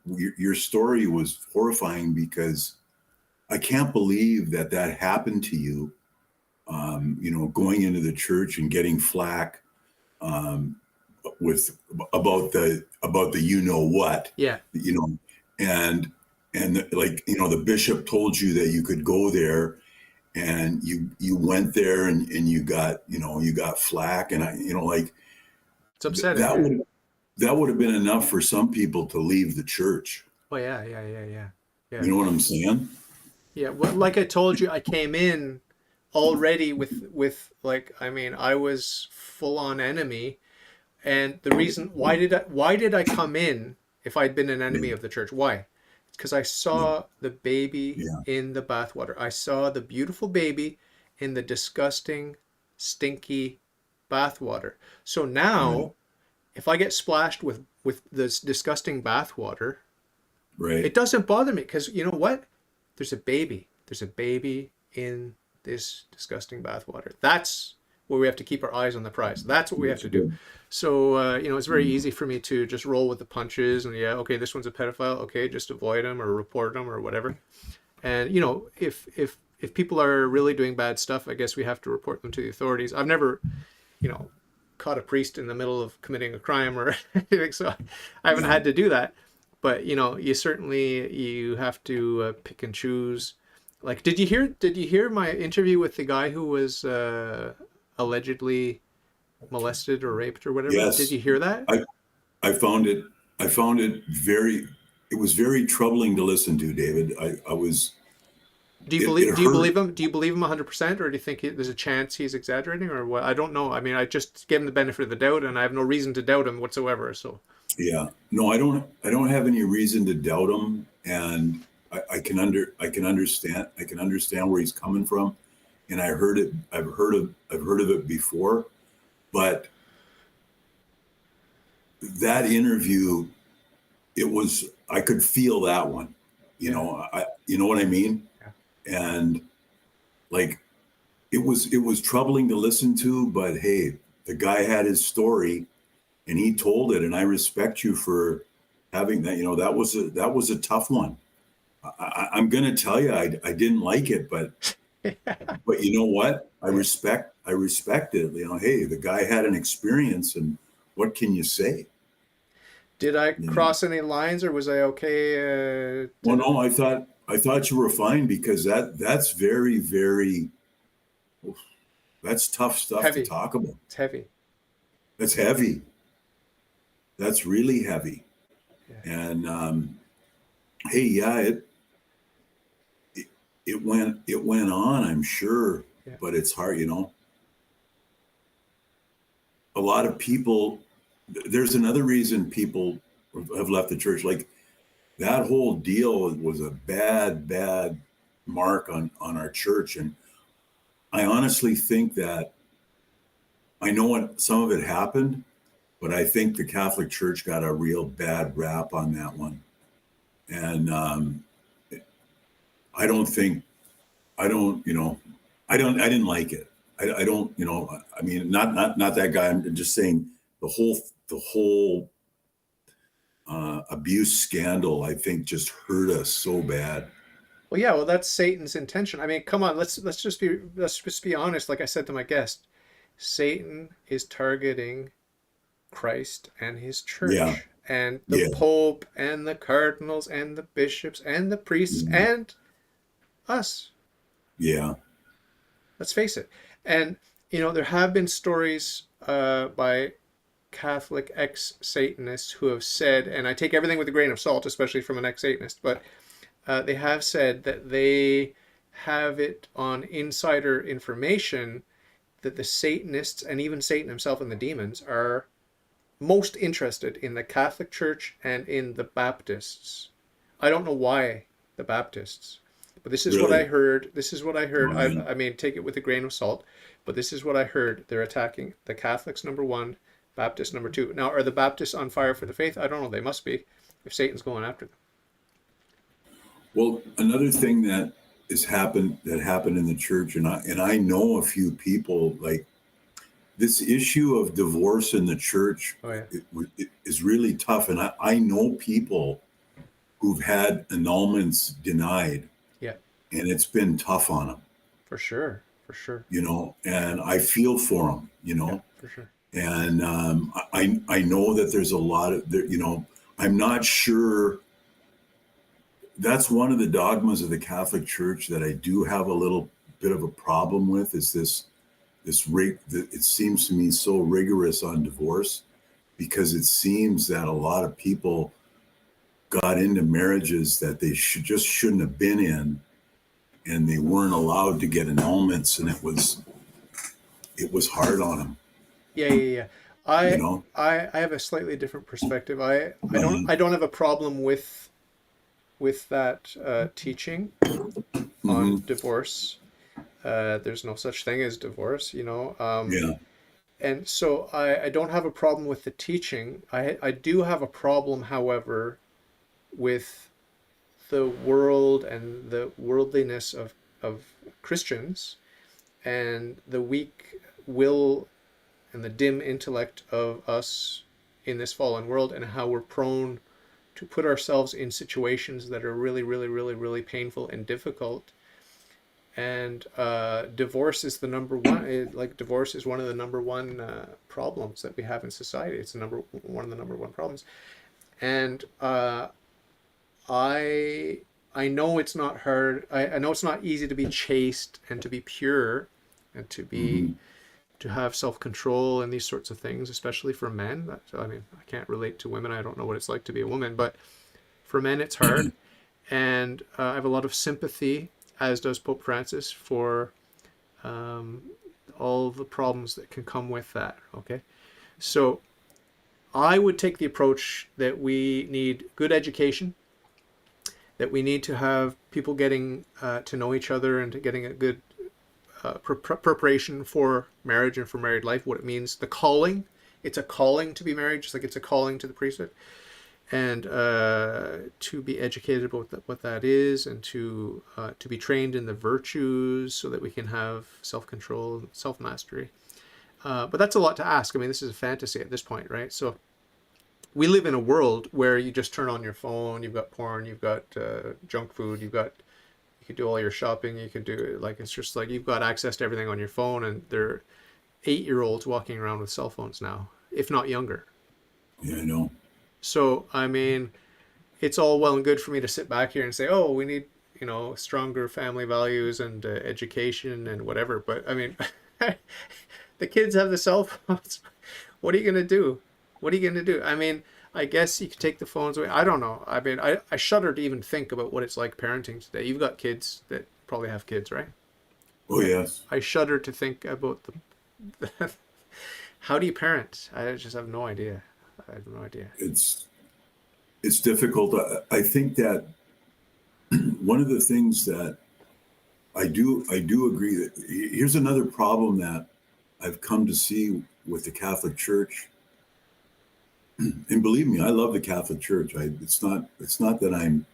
your story was horrifying because I can't believe that happened to you. Going into the church and getting flack um, with about the what, Yeah. you know, and the bishop told you that you could go there, and you went there and you got flack, and It's upsetting. that Yeah. would have been enough for some people to leave the church. Oh yeah. Yeah. Yeah. Yeah. Yeah. You know what I'm saying? Yeah. Well, like I told you, I came in already with like, I mean, I was full on enemy And the reason why did I come in if I'd been an enemy of the church? Why? Because I Yeah. saw the baby Yeah. in the bathwater. I saw the beautiful baby in the disgusting, stinky bathwater. So Right. now, if I get splashed with this disgusting bathwater, Right. it doesn't bother me because you know what? There's a baby. There's a baby in this disgusting bathwater. That's where we have to keep our eyes on the prize. That's what we have That's to do. good. So it's very Mm. easy for me to just roll with the punches and yeah, okay, this one's a pedophile. Okay, just avoid him or report him or whatever. And if people are really doing bad stuff, I guess we have to report them to the authorities. I've never you know caught a priest in the middle of committing a crime or anything, so I haven't Yeah. had to do that. But you have to pick and choose. Like, did you hear my interview with the guy who was allegedly molested or raped or whatever? Did Yes. you hear that? I I found it. I found it very. It was very troubling to listen to, David. I was. Do you It believe do you hurt. believe him? Do you believe him 100%, or do you think there's a chance he's exaggerating, or what? I don't know. I mean, I just gave him the benefit of the doubt, and I have no reason to doubt him whatsoever. So, Yeah. No, I don't. I don't have any reason to doubt him, and I can I can understand. I can understand where he's coming from, and I heard it. I've heard of it before, but that interview, it was. I could feel that one. yeah, You know what I mean? yeah, And like it was troubling to listen to, but hey, the guy had his story and he told it, and I respect you for having that. That was a tough one. I'm gonna tell you, I didn't like it, but you know what? yeah. I respect it. Hey, the guy had an experience, and what can you say? Did I You know. cross any lines, or was I okay? Well, no, I thought you were fine because that's very very that's tough stuff to Heavy. talk about. It's heavy. That's heavy. That's really heavy. Yeah, And hey, yeah, it it went on, I'm sure, yeah, but it's hard. A lot of people. There's another reason people have left the church. Like that whole deal was a bad mark on our church, and I honestly think that I know what some of it happened, but I think the Catholic Church got a real bad rap on that one, and I don't think I don't I didn't like it. I don't I mean not that guy. I'm just saying the whole abuse scandal I think just hurt us so bad. well, yeah. Well, that's Satan's intention. I mean, come on. Let's just be honest. Like I said to my guest, Satan is targeting Christ and his Yeah, church and the yeah, Pope and the cardinals and the bishops and the priests mm, and us. yeah, Let's face it. And there have been stories by Catholic ex-Satanists who have said, and I take everything with a grain of salt, especially from an ex-Satanist, but they have said that they have it on insider information that the Satanists and even Satan himself and the demons are most interested in the Catholic Church and in the Baptists. I don't know why the Baptists, but this is what I really. heard. This is what I heard. Oh, man. I mean, take it with a grain of salt, but this is what I heard. They're attacking the Catholics, number one, Baptists, number two. Now, are the Baptists on fire for the faith? I don't know. They must be if Satan's going after them. Well, another thing that happened in the church, and I know a few people like this issue of divorce in the church. Oh, yeah. It is really tough, and I know people who've had annulments denied, Yeah, and it's been tough on them. for sure. For sure. And I feel for them. Yeah, for sure. And I know that there's a lot of there. I'm not sure. That's one of the dogmas of the Catholic Church that I do have a little bit of a problem with. Is it seems to me so rigorous on divorce, because it seems that a lot of people got into marriages that they shouldn't have been in, and they weren't allowed to get annulments, and it was hard on them. Yeah, yeah, yeah. you I know. I have a slightly different perspective. Uh, I don't have a problem with that teaching on mhm. divorce. There's no such thing as divorce, you know. Yeah. And so I don't have a problem with the teaching. I do have a problem, however, with the world and the worldliness of Christians and the weak will and the dim intellect of us in this fallen world, and how we're prone to put ourselves in situations that are really, really, really, really painful and difficult. And divorce is the number one. Like divorce is one of the number one problems that we have in society. It's the number one of the number one problems. And I I know it's not hard. I know it's not easy to be chaste and to be pure and Hmm. to have self control and these sorts of things, especially for men. I mean, I can't relate to women. I don't know what it's like to be a woman, but for men, it's hard. And I have a lot of sympathy, as does Pope Francis, for um, all the problems that can come with that. Okay, so I would take the approach that we need good education, that we need to have people getting to know each other and to getting a good preparation for marriage and for married life, what it means, the calling. It's a calling to be married, just like it's a calling to the priesthood, and to be educated about what that is, and to be trained in the virtues so that we can have self control and self mastery. But that's a lot to ask. I mean, this is a fantasy at this point, right? So we live in a world where you just turn on your phone, you've got porn, you've got junk food, you could do all your shopping, you could do like it's just like you've got access to everything on your phone, and there are 8 year olds walking around with cell phones now, if not younger. Yeah, I know. So I mean, it's all well and good for me to sit back here and say, oh, we need, you know, stronger family values and education and whatever. But I mean, the kids have the cell phones. What are you gonna do? What are you gonna do? I mean, I guess you could take the phones away. I don't know. I mean, I shudder to even think about what it's like parenting today. You've got kids that probably have kids, right? Oh yes. I shudder to think about the how do you parent? I just have no idea. I have no idea. It's it's difficult. I think that one of the things that I do agree that here's another problem that I've come to see with the Catholic Church. And believe me, I love the Catholic Church. It's not that I'm,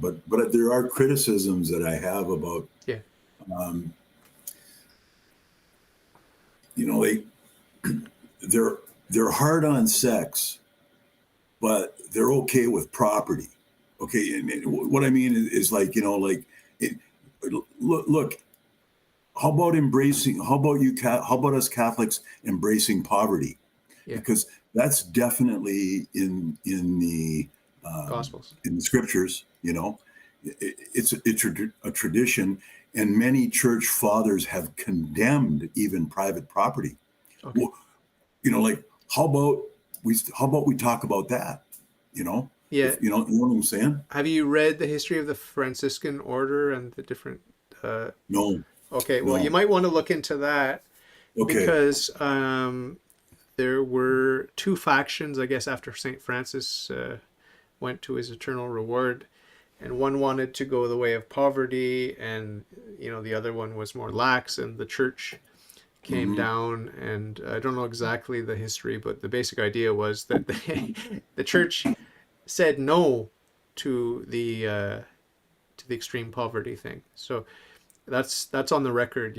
but there are criticisms that I have about, Yeah, um, you know, they they're they're hard on sex, but they're okay with property. Okay, and what I mean is like, it, look, how about embracing? How about us Catholics embracing poverty? yeah. Because that's definitely Gospels. in the scriptures. It's a tradition, and many church fathers have condemned even private property. Okay. Well, like how about we talk about that? You know, Yeah. if you know what I'm saying? Have you read the history of the Franciscan order and the different? Uh, No, okay, well, you no. might want to look into that Okay. because there were two factions, I guess, after Saint Francis went to his eternal reward, and one wanted to go the way of poverty, and the other one was more lax, and the church came Hmm. down. And I don't know exactly the history, but the basic idea was that the church said no to the extreme poverty thing. So that's on the record.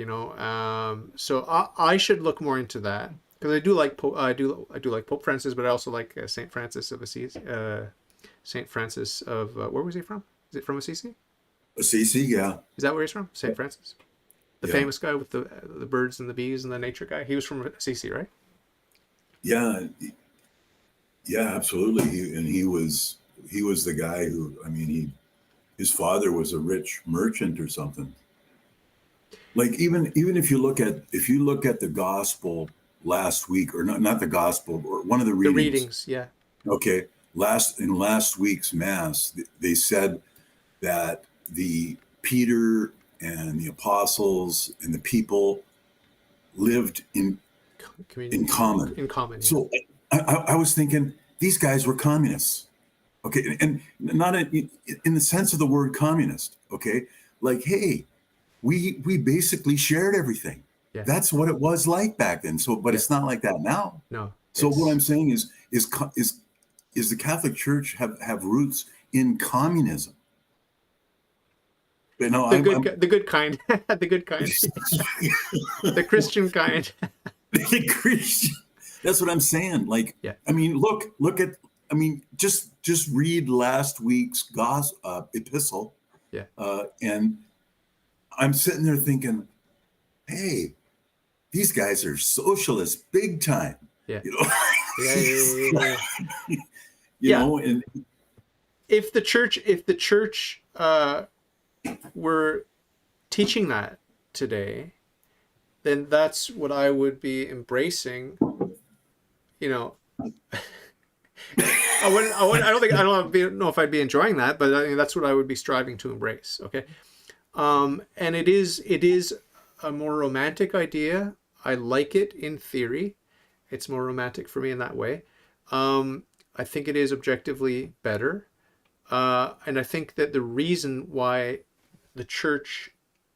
So I should look more into that because I do like Pope Francis, but I also like Saint Francis of Assisi. Saint Francis of where was he from? Is it from Assisi? Assisi, yeah, Is that where he's from? Saint Francis, the yeah, famous guy with the birds and the bees and the nature guy. He was from Assisi, right? yeah, yeah, absolutely. He was the guy who, I mean, his father was a rich merchant or something. Like even if you look at the gospel last week, or not the gospel, or one of the The readings. readings, yeah, Okay, last week's mass, they said that the Peter and the apostles and the people lived in common. In common. Yeah. So I was thinking these guys were communists. Okay, and not in the sense of the word communist. Okay, like, hey, we basically shared everything. Yeah. That's what it was like back then. So, but Yeah. it's not like that now. No. So what I'm saying is the Catholic Church have roots in communism? You know, the good kind, the good kind, the Christian kind. the Christian. That's what I'm saying. Like, Yeah. I mean, look at. I mean, just read last week's epistle. Yeah. And I'm sitting there thinking, hey, these guys are socialists big time. Yeah. You know. Yeah. You know, and if the church were teaching that today, then that's what I would be embracing. You know, I don't know if I'd be enjoying that, but I mean, that's what I would be striving to embrace. Okay. And it is a more romantic idea. I like it in theory. It's more romantic for me in that way. I think it is objectively better. And I think that the reason why the church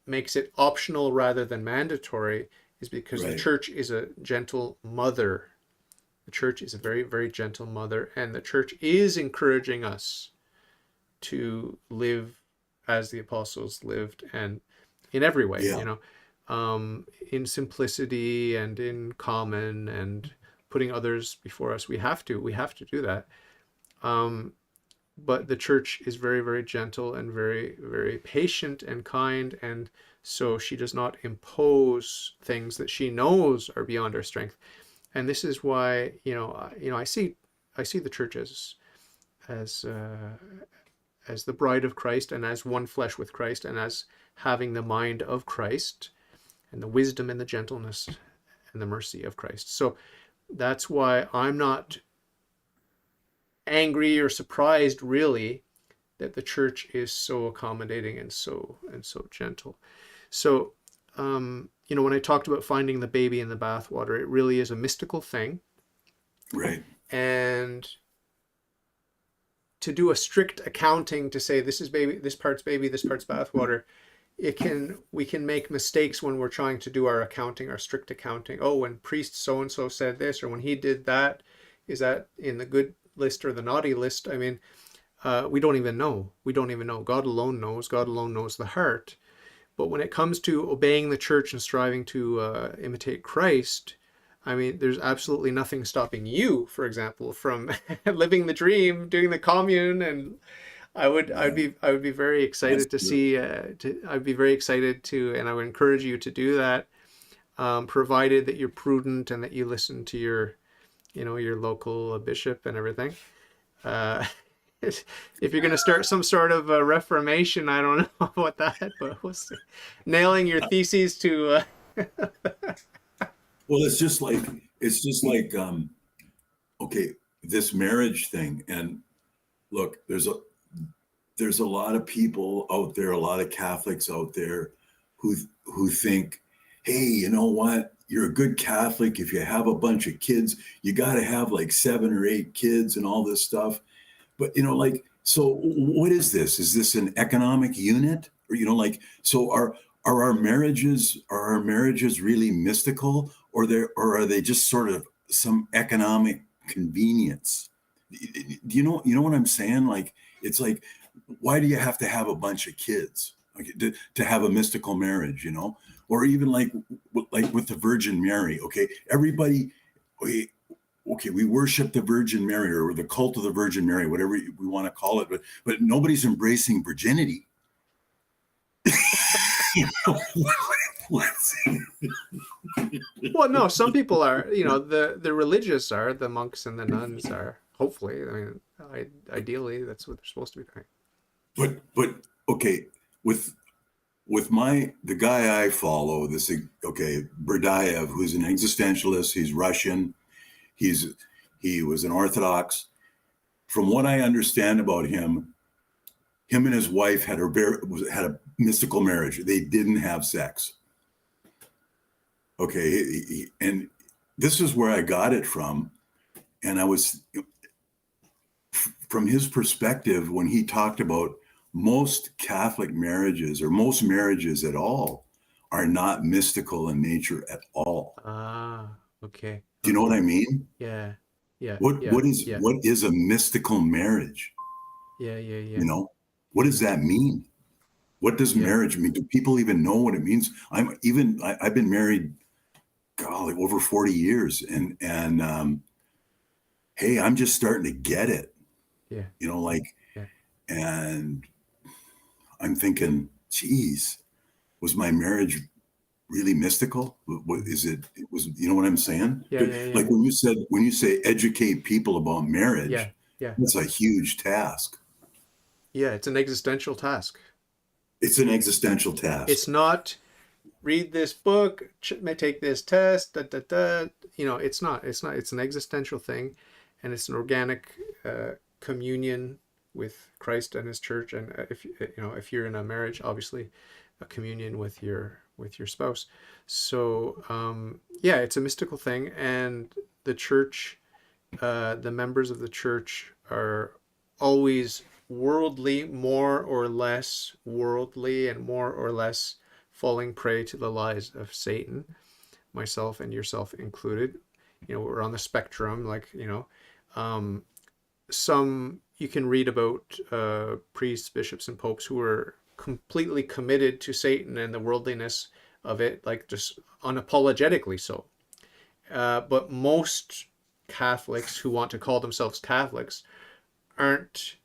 makes it optional rather than mandatory is because the church is a gentle mother. The church is a very, very gentle mother, and the church is encouraging us to live as the apostles lived, and in every way, you know, in simplicity and in common and putting others before us. We have to do that. But the church is very, very gentle and very, very patient and kind, and so she does not impose things that she knows are beyond our strength. And this is why, I see the church as the bride of Christ and as one flesh with Christ and as having the mind of Christ and the wisdom and the gentleness and the mercy of Christ. So that's why I'm not angry or surprised really that the church is so accommodating and so gentle. So when I talked about finding the baby in the bathwater, it really is a mystical thing. Right. And to do a strict accounting to say this is baby, this part's baby, this part's bathwater, we can make mistakes when we're trying to do our accounting, our strict accounting. Oh, when priest so-and-so said this, or when he did that, is that in the good list or the naughty list? I mean, we don't even know. God alone knows. God alone knows the heart. But when it comes to obeying the church and striving to imitate Christ, I mean, there's absolutely nothing stopping you, for example, from living the dream, doing the commune, and I would be very excited to see. I'd be very excited to, and I would encourage you to do that, provided that you're prudent and that you listen to your local bishop and everything. If you're going to start some sort of a reformation, I don't know about that, but we'll see. Nailing your theses to. Well, it's just like okay, this marriage thing, and look, there's a lot of people out there, a lot of Catholics out there who think, hey, you know what? You're a good Catholic if you have a bunch of kids. You got to have like 7 or 8 kids and all this stuff. But so what is this? Is this an economic unit? Or so are our marriages really mystical, or are they just sort of some economic convenience? Do you know what I'm saying? Like, it's like, why do you have to have a bunch of kids to have a mystical marriage? Or even like with the Virgin Mary. Okay, everybody. Okay, we worship the Virgin Mary, or the cult of the Virgin Mary, whatever we want to call it, but nobody's embracing virginity. Well, no, some people are. The religious are, the monks and the nuns are. Hopefully, I mean, ideally, that's what they're supposed to be doing. But okay, with the guy I follow, Berdayev, who's an existentialist, he's Russian. He was an Orthodox. From what I understand about him and his wife had a mystical marriage. They didn't have sex. Okay, and this is where I got it from. And I was, from his perspective, when he talked about most Catholic marriages, or most marriages at all, are not mystical in nature at all. Ah, okay. Do you know what I mean? Yeah. Yeah. What Yeah. what is Yeah. what is a mystical marriage? Yeah. Yeah. Yeah. You know, what does that mean? What does Yeah. marriage mean? Do people even know what it means? I've been married, golly, over 40 years, and hey, I'm just starting to get it. Yeah. You know, like, Yeah. and I'm thinking, geez, was my marriage really mystical? What is it? It was, you know what I'm saying? Yeah. Yeah. Yeah. Like when you say educate people about Yeah. marriage, Yeah. that's a huge task. Yeah. It's an existential task. It's an existential task. It's not read this book, may take this test, da, da, da. You know, it's not. It's not. It's an existential thing, and it's an organic communion with Christ and His church. And if you know, if you're in a marriage, obviously, a communion with your spouse. So yeah, it's a mystical thing, and the church, the members of the church are always worldly, more or less worldly, and more or less falling prey to the lies of Satan, myself and yourself included. You know, we're on the spectrum, like, you know, some you can read about priests, bishops, and popes who are completely committed to Satan and the worldliness of it, like just unapologetically so. But most Catholics who want to call themselves Catholics aren't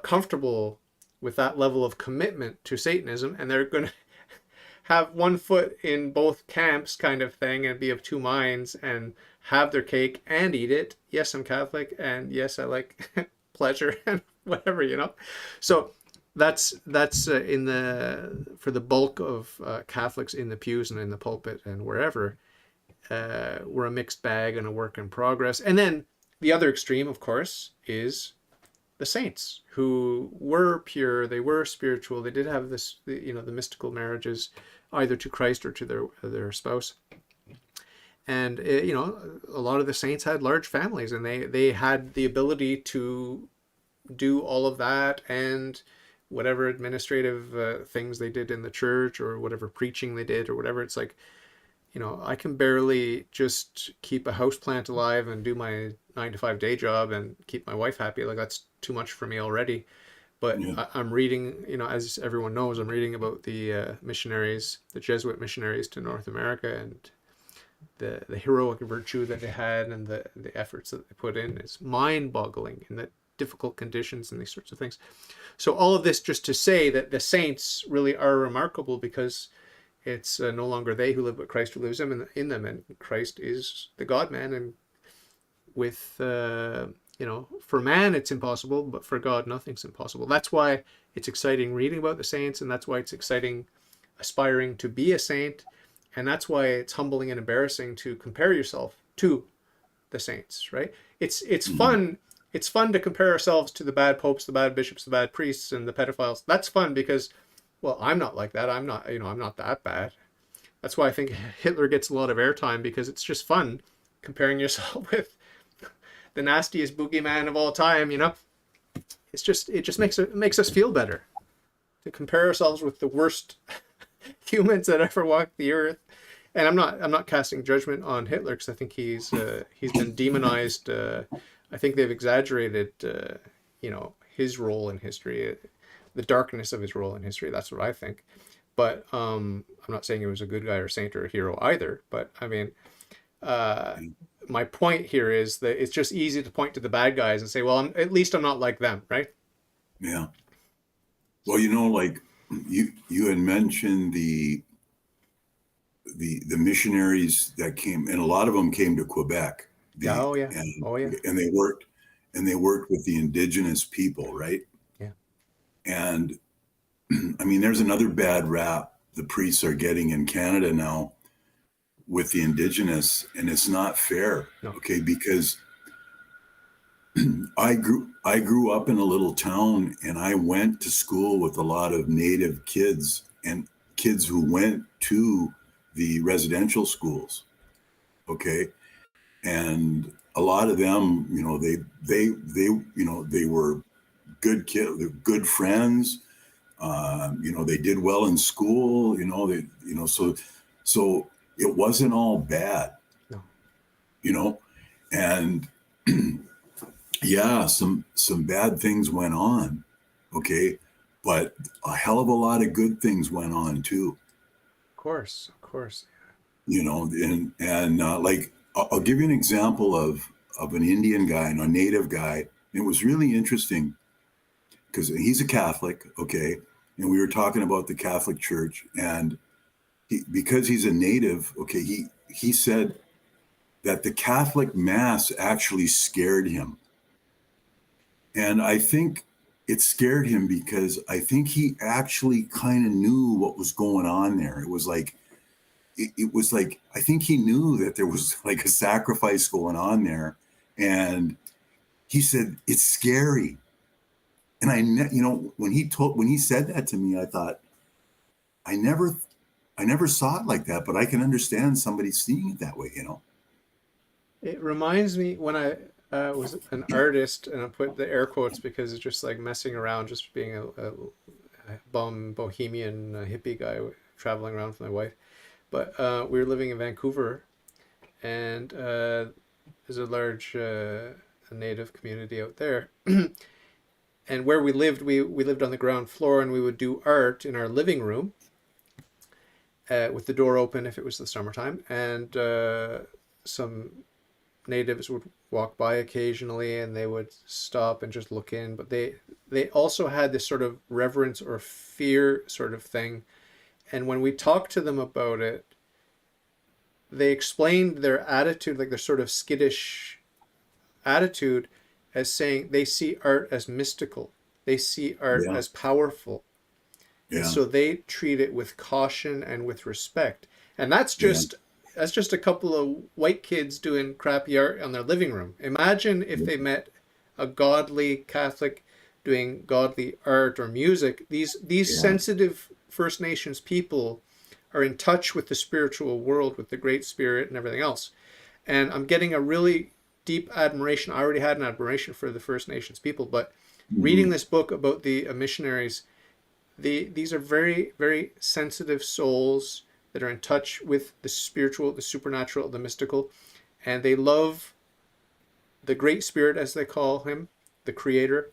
comfortable with that level of commitment to Satanism, and they're going to have one foot in both camps kind of thing and be of two minds and have their cake and eat it. Yes, I'm Catholic, and yes, I like pleasure and whatever, you know. So that's in the for the bulk of Catholics in the pews and in the pulpit and wherever, we're a mixed bag and a work in progress. And then the other extreme, of course, is the saints who were pure, they were spiritual, they did have this, you know, the mystical marriages, either to Christ or to their spouse. And you know, a lot of the saints had large families, and they had the ability to do all of that and whatever administrative things they did in the church, or whatever preaching they did, or whatever. It's like, you know, I can barely just keep a houseplant alive and do my 9 to 5 day job and keep my wife happy. Like, that's too much for me already. But Yeah. I'm reading, you know, as everyone knows, I'm reading about the missionaries, the Jesuit missionaries to North America, and the heroic virtue that they had, and the efforts that they put in. It's mind-boggling in the difficult conditions and these sorts of things. So all of this just to say that the saints really are remarkable, because it's no longer they who live, but Christ who lives in them, and Christ is the God-man. And with you know, for man it's impossible, but for God nothing's impossible. That's why it's exciting reading about the saints, and that's why it's exciting aspiring to be a saint, and that's why it's humbling and embarrassing to compare yourself to the saints, right? It's fun. It's fun to compare ourselves to the bad popes, the bad bishops, the bad priests, and the pedophiles. That's fun because, well, I'm not like that. I'm not, you know, I'm not that bad. That's why I think Hitler gets a lot of airtime, because it's just fun comparing yourself with the nastiest boogeyman of all time, you know. It just makes us feel better to compare ourselves with the worst humans that ever walked the earth. And I'm not casting judgment on Hitler, because I think he's been demonized. I think they've exaggerated, you know, his role in history, the darkness of his role in history. That's what I think. But I'm not saying he was a good guy or saint or a hero either. But I mean, my point here is that it's just easy to point to the bad guys and say, well, at least I'm not like them, right? Yeah. Well, you know, like you had mentioned the missionaries that came, and a lot of them came to Quebec. Yeah. Oh yeah. And, Oh yeah. and they worked with the indigenous people, right? Yeah. And I mean, there's another bad rap the priests are getting in Canada now with the indigenous, and it's not fair. No. Okay, because I grew up in a little town, and I went to school with a lot of Native kids and kids who went to the residential schools. Okay. And a lot of them, they were good kids, good friends. They did well in school, so it wasn't all bad, No. And yeah, some bad things went on. Okay. But a hell of a lot of good things went on too. Of course. And like I'll give you an example of an Indian guy and a native guy. It was really interesting because he's a Catholic, okay, and we were talking about the Catholic Church, and because he's a native, okay, he said that the Catholic Mass actually scared him, and I think it scared him because I think he actually kind of knew what was going on there. It was like I think he knew that there was like a sacrifice going on there, and he said it's scary. And when he said that to me, I thought I never saw it like that, but I can understand somebody seeing it that way. It reminds me when I was an artist, and I put the air quotes because it's just like messing around, just being a bum bohemian hippie guy traveling around with my wife. But we were living in Vancouver, and there's a large native community out there. And where we lived on the ground floor, and we would do art in our living room with the door open if it was the summertime. And some natives would walk by occasionally, and they would stop and just look in. But they also had this sort of reverence or fear sort of thing. And when we talked to them about it, they explained their attitude, like their sort of skittish attitude, as saying they see art as mystical. They see art as powerful. Yeah. And so they treat it with caution and with respect. And that's just a couple of white kids doing crappy art on their living room. Imagine if they met a godly Catholic doing godly art or music. These sensitive First Nations people are in touch with the spiritual world, with the Great Spirit and everything else. And I'm getting a really deep admiration. I already had an admiration for the First Nations people, but reading this book about the missionaries, these are very, very sensitive souls that are in touch with the spiritual, the supernatural, the mystical, and they love the Great Spirit, as they call him, the Creator,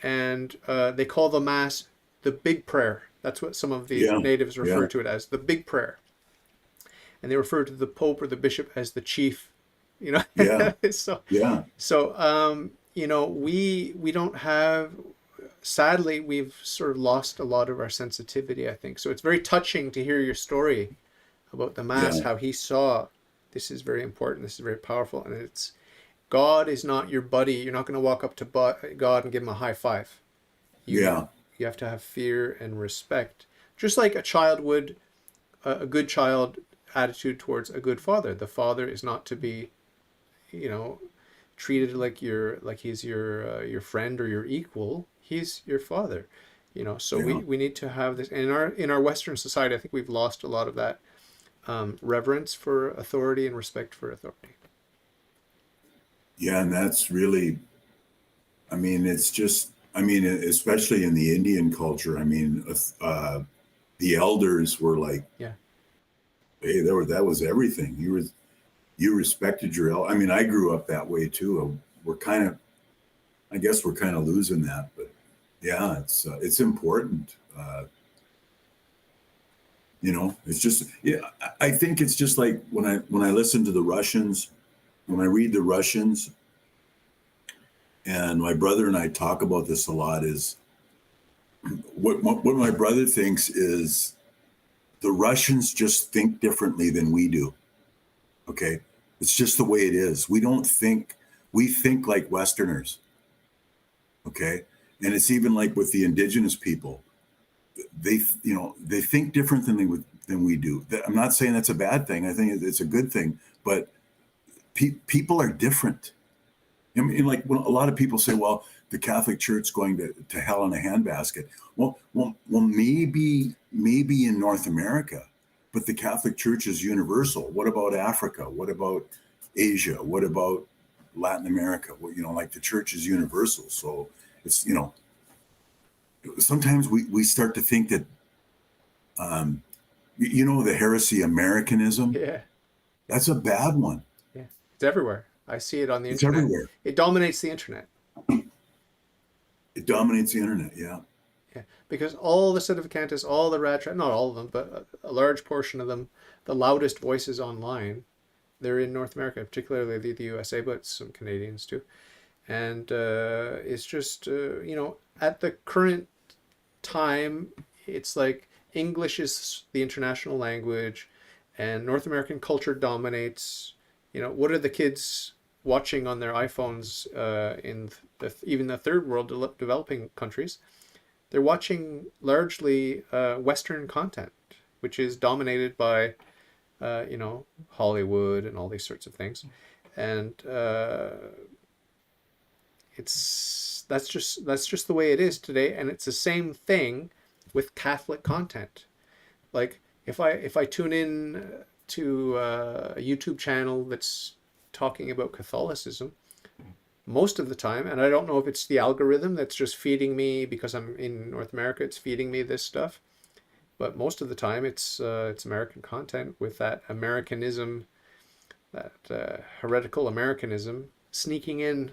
and they call the Mass the Big Prayer. That's what some of the natives refer to it as, the Big Prayer. And they refer to the Pope or the Bishop as the Chief. So we don't have, sadly, we've sort of lost a lot of our sensitivity, I think. So it's very touching to hear your story about the Mass, how he saw this is very important, this is very powerful, and it's God is not your buddy. You're not going to walk up to God and give him a high five. You have to have fear and respect, just like a child would, a good child attitude towards a good father. The father is not to be treated like he's your friend or your equal. He's your father, so we need to have this. And in our Western society, I think we've lost a lot of that reverence for authority and respect for authority. And that's really, it's just, especially in the Indian culture, the elders were like, hey, that was everything. You respected your I grew up that way too. I guess we're kind of losing that, but it's important. It's just, I think it's just like when I listen to the Russians, when I read the Russians, and my brother and I talk about this a lot, is what my brother thinks is the Russians just think differently than we do. Okay. It's just the way it is. We think like Westerners. Okay. And it's even like with the indigenous people, they think different than we do. I'm not saying that's a bad thing. I think it's a good thing, but people are different. Like when a lot of people say, well, the Catholic Church going to hell in a handbasket. Well, maybe in North America, but the Catholic Church is universal. What about Africa? What about Asia? What about Latin America? Well, like the church is universal. So it's, sometimes we start to think that, the heresy Americanism, Yeah. that's a bad one. Yeah. It's everywhere. I see it on the It's internet. everywhere. It dominates the internet. It dominates the internet. Yeah. Yeah. Because all the sedevacantists, all the not all of them, but a large portion of them, the loudest voices online, they're in North America, particularly the USA, but some Canadians too. And it's just, at the current time, it's like English is the international language and North American culture dominates. What are the kids watching on their iPhones in even the third world developing countries? They're watching largely Western content, which is dominated by, Hollywood and all these sorts of things. And that's just the way it is today. And it's the same thing with Catholic content. Like if I tune in to a YouTube channel that's talking about Catholicism, most of the time, and I don't know if it's the algorithm that's just feeding me because I'm in North America, it's feeding me this stuff, but most of the time it's American content with that Americanism, that heretical Americanism sneaking in.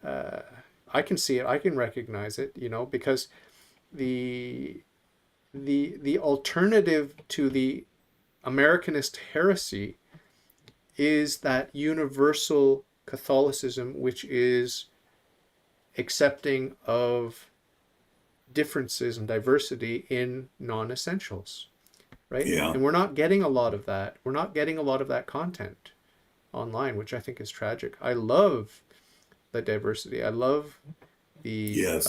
I can see it, I can recognize it, because the alternative to the Americanist heresy is that universal Catholicism, which is accepting of differences and diversity in non-essentials, right? Yeah. And we're not getting a lot of that. We're not getting a lot of that content online, which I think is tragic. I love the diversity. I love the, Yes.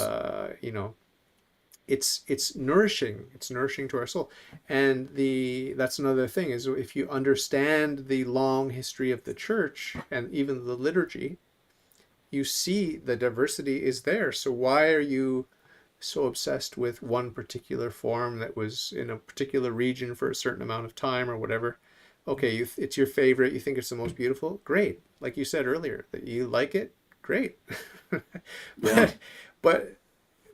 It's nourishing. It's nourishing to our soul. And that's another thing is if you understand the long history of the church and even the liturgy, you see the diversity is there. So why are you so obsessed with one particular form that was in a particular region for a certain amount of time or whatever? Okay, it's your favorite. You think it's the most beautiful. Great. Like you said earlier, that you like it. Great. Yeah. but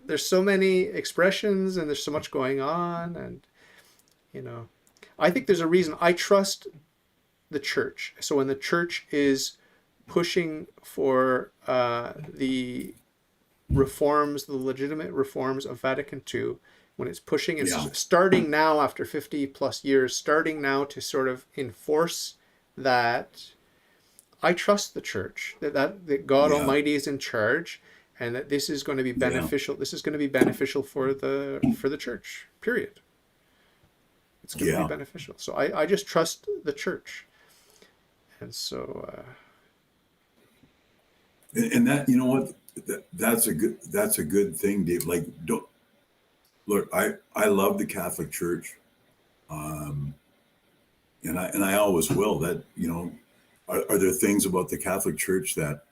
there's so many expressions and there's so much going on, and I think there's a reason I trust the church. So when the church is pushing for the reforms, the legitimate reforms of Vatican II, when it's pushing and starting now after 50 plus years, starting now to sort of enforce that, I trust the church that God Almighty is in charge, and that this is going to be beneficial. This is going to be beneficial for the church. Period. It's going to be beneficial. So I just trust the church, and so. And that, what, that's a good thing, Dave. Like, look, I love the Catholic Church, and I always will. That are there things about the Catholic Church that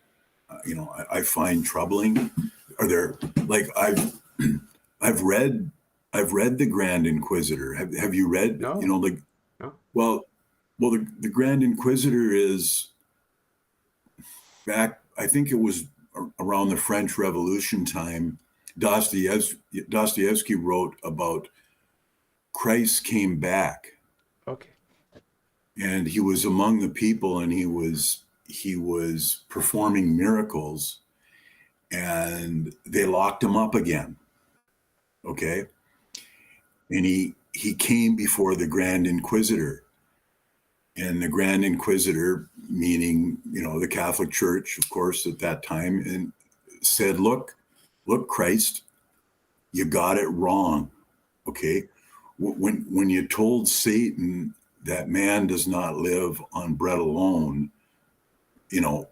I find troubling? Are there, like, I've read the Grand Inquisitor. Have you read? No. No. Well, the Grand Inquisitor is back. I think it was around the French Revolution time. Dostoevsky wrote about Christ came back. Okay. And he was among the people, and he was performing miracles, and they locked him up again. Okay. And he came before the Grand Inquisitor, and the Grand Inquisitor, meaning, the Catholic Church, of course, at that time, and said, look, Christ, you got it wrong. Okay. When you told Satan that man does not live on bread alone, no,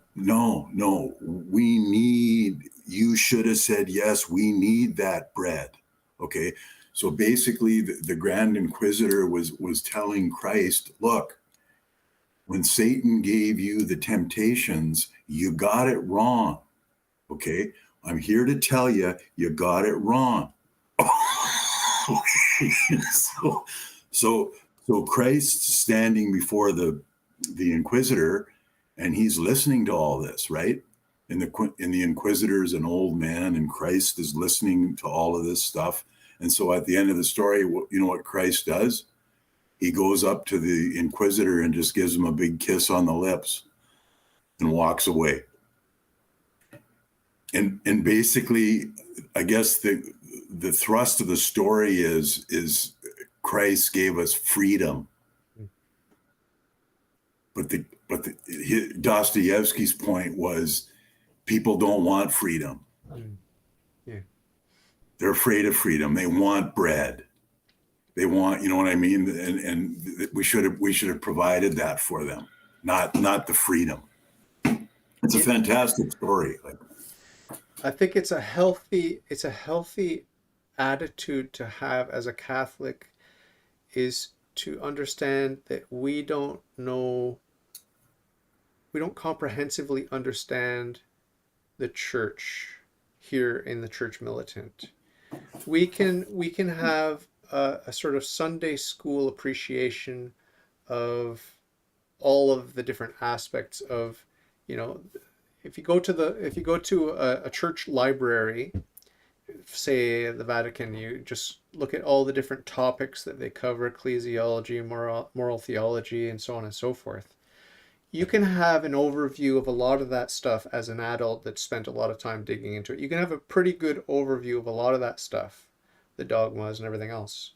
you should have said, yes, we need that bread. Okay. So basically the Grand Inquisitor was telling Christ, look, when Satan gave you the temptations, you got it wrong. Okay. I'm here to tell you, you got it wrong. So So Christ's standing before the inquisitor, and he's listening to all this, right? And the inquisitor's an old man, and Christ is listening to all of this stuff. And so at the end of the story, you know what Christ does? He goes up to the inquisitor and just gives him a big kiss on the lips and walks away. And basically, I guess the thrust of the story is Christ gave us freedom. But Dostoevsky's point was people don't want freedom. Yeah. They're afraid of freedom. They want bread. They want, you know what I mean? And we should have provided that for them, not the freedom. It's a fantastic story. I think it's a healthy attitude to have as a Catholic, is to understand that we don't comprehensively understand the church here in the Church Militant. We can have a sort of Sunday school appreciation of all of the different aspects of, you know, if you go to a church library, say the Vatican, you just look at all the different topics that they cover, ecclesiology, moral theology, and so on and so forth. You can have an overview of a lot of that stuff as an adult that spent a lot of time digging into it. You can have a pretty good overview of a lot of that stuff, the dogmas and everything else,